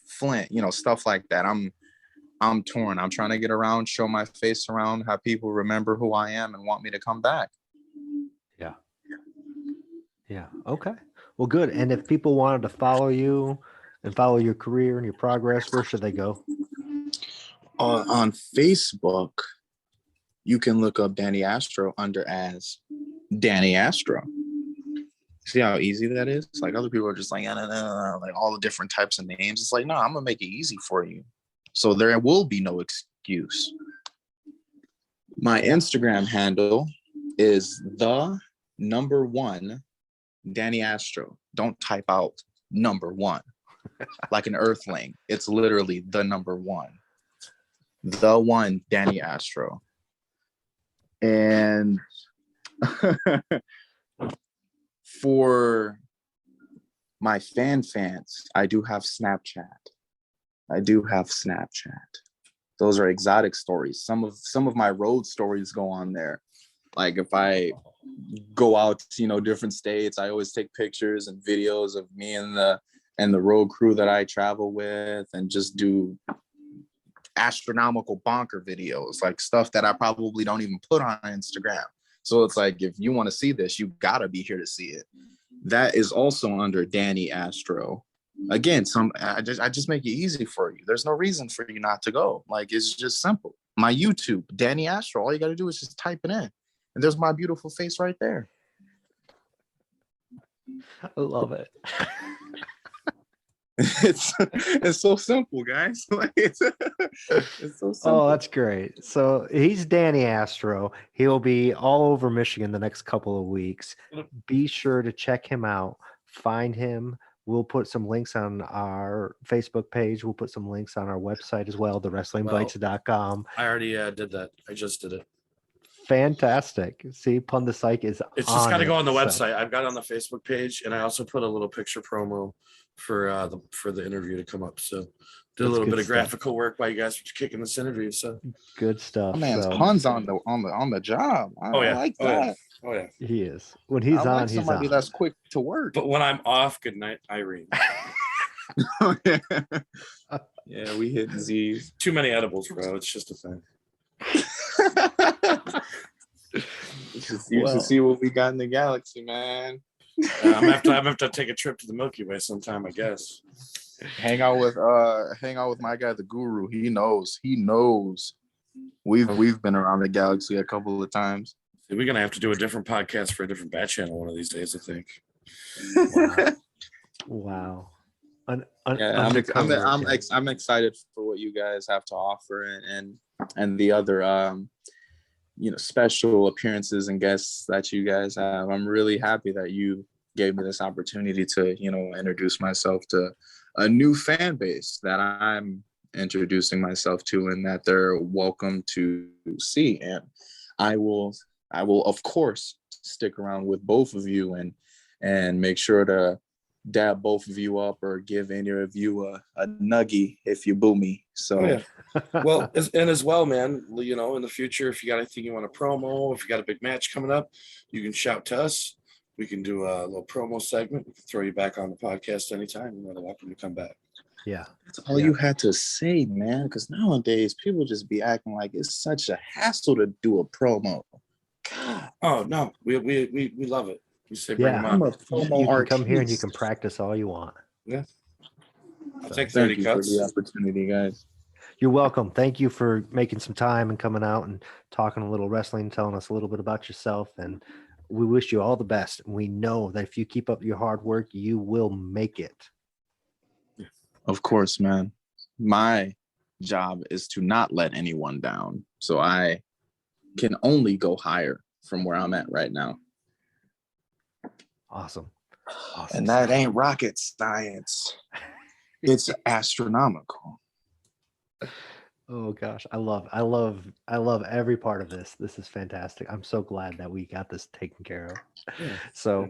Flint, stuff like that. I'm torn. I'm trying to get around, show my face around, have people remember who I am and want me to come back. Yeah. Yeah. Okay. Well, good. And if people wanted to follow you and follow your career and your progress, where should they go? On Facebook, you can look up Danny Astro under as Danny Astro. See how easy that is? Like other people are just like, like all the different types of names. It's like, no, I'm gonna make it easy for you. So there will be no excuse. My Instagram handle is the1 Danny Astro. Don't type out #1 like an earthling. It's literally the1. The1 Danny Astro. And for my fans, I do have Snapchat. Those are exotic stories. Some of my road stories go on there. Like if I go out to, different states, I always take pictures and videos of me and the road crew that I travel with, and just do astronomical bonker videos, like stuff that I probably don't even put on Instagram. So it's like, if you want to see this, you gotta be here to see it. That is also under Danny Astro. Again, I just make it easy for you. There's no reason for you not to go. Like, it's just simple. My YouTube, Danny Astro, all you gotta do is just type it in, and there's my beautiful face right there. I love it. It's so simple, guys. Like, it's so simple. Oh, that's great. So he's Danny Astro. He'll be all over Michigan the next couple of weeks. Be sure to check him out. Find him. We'll put some links on our Facebook page. We'll put some links on our website as well, thewrestlingbytes.com. I already did that. I just did it. Fantastic. See, Pun the Psych is It's just got to go on the so. website. I've got it on the Facebook page, and I also put a little picture promo for the interview to come up. So did a little bit of graphical work while you guys were kicking this interview. So good stuff. Oh, man, so. Pun's on the job. I like that. Oh yeah. He is. When he's on, he's somebody on. that's quick to work. But when I'm off, good night, Irene. Yeah, we hit Z's. Too many edibles, bro. It's just a thing. You should see what we got in the galaxy, man. I'm gonna have to take a trip to the Milky Way sometime, I guess. Hang out with my guy, the Guru. He knows. We've been around the galaxy a couple of times. We're gonna have to do a different podcast for a different bat channel one of these days, I think. Wow. I'm excited for what you guys have to offer, and the other special appearances and guests that you guys have. I'm really happy that you gave me this opportunity to introduce myself to a new fan base that I'm introducing myself to, and that they're welcome to see. And I will of course stick around with both of you and make sure to dab both of you up, or give any of you a nuggie if you boo me. So well, as well, man, in the future, if you got anything you want to promo, if you got a big match coming up, you can shout to us. We can do a little promo segment. We can throw you back on the podcast anytime. You're welcome to come back. Yeah. That's all you had to say, man, because nowadays people just be acting like it's such a hassle to do a promo. God. Oh no, we love it. You say bring them Yeah. on. You can come here and you can practice all you want. Yeah. I'll take Thank 30 you cuts. for the opportunity, guys. You're welcome. Thank you for making some time and coming out and talking a little wrestling, telling us a little bit about yourself. And we wish you all the best. We know that if you keep up your hard work, you will make it. Of course, man. My job is to not let anyone down. So I can only go higher from where I'm at right now. Awesome. And that ain't rocket science. It's astronomical. Oh gosh, I love every part of this. This is fantastic. I'm so glad that we got this taken care of. Yeah. So,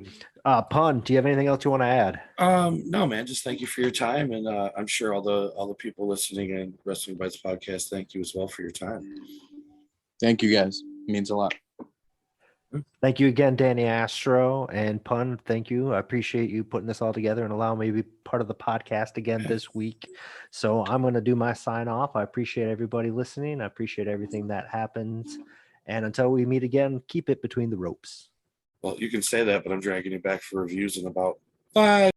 Pun, do you have anything else you want to add? No, man. Just thank you for your time, and I'm sure all the people listening in Wrestling Bytes podcast, thank you as well for your time. Thank you, guys. It means a lot. Thank you again, Danny Astro, and Pun. Thank you. I appreciate you putting this all together and allowing me to be part of the podcast again this week. So I'm going to do my sign off. I appreciate everybody listening. I appreciate everything that happens. And until we meet again, keep it between the ropes. Well, you can say that, but I'm dragging you back for reviews in about 5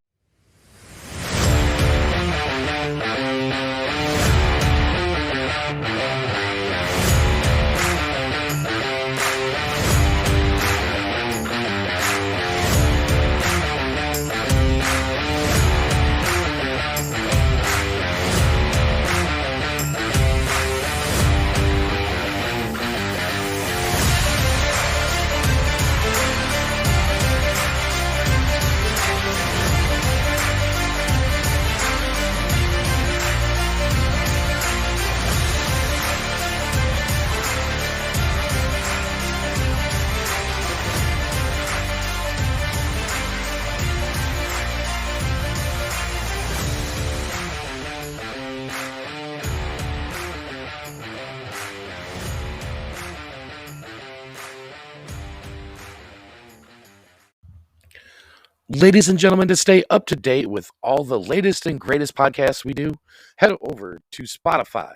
Ladies and gentlemen, to stay up to date with all the latest and greatest podcasts we do, head over to Spotify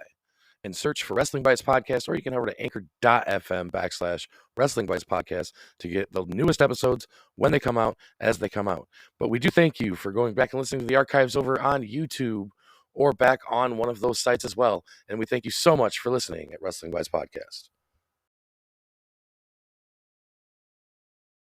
and search for Wrestling Bytes Podcast, or you can head over to anchor.fm/Wrestling Bytes Podcast to get the newest episodes when they come out, as they come out. But we do thank you for going back and listening to the archives over on YouTube or back on one of those sites as well. And we thank you so much for listening at Wrestling Bytes Podcast.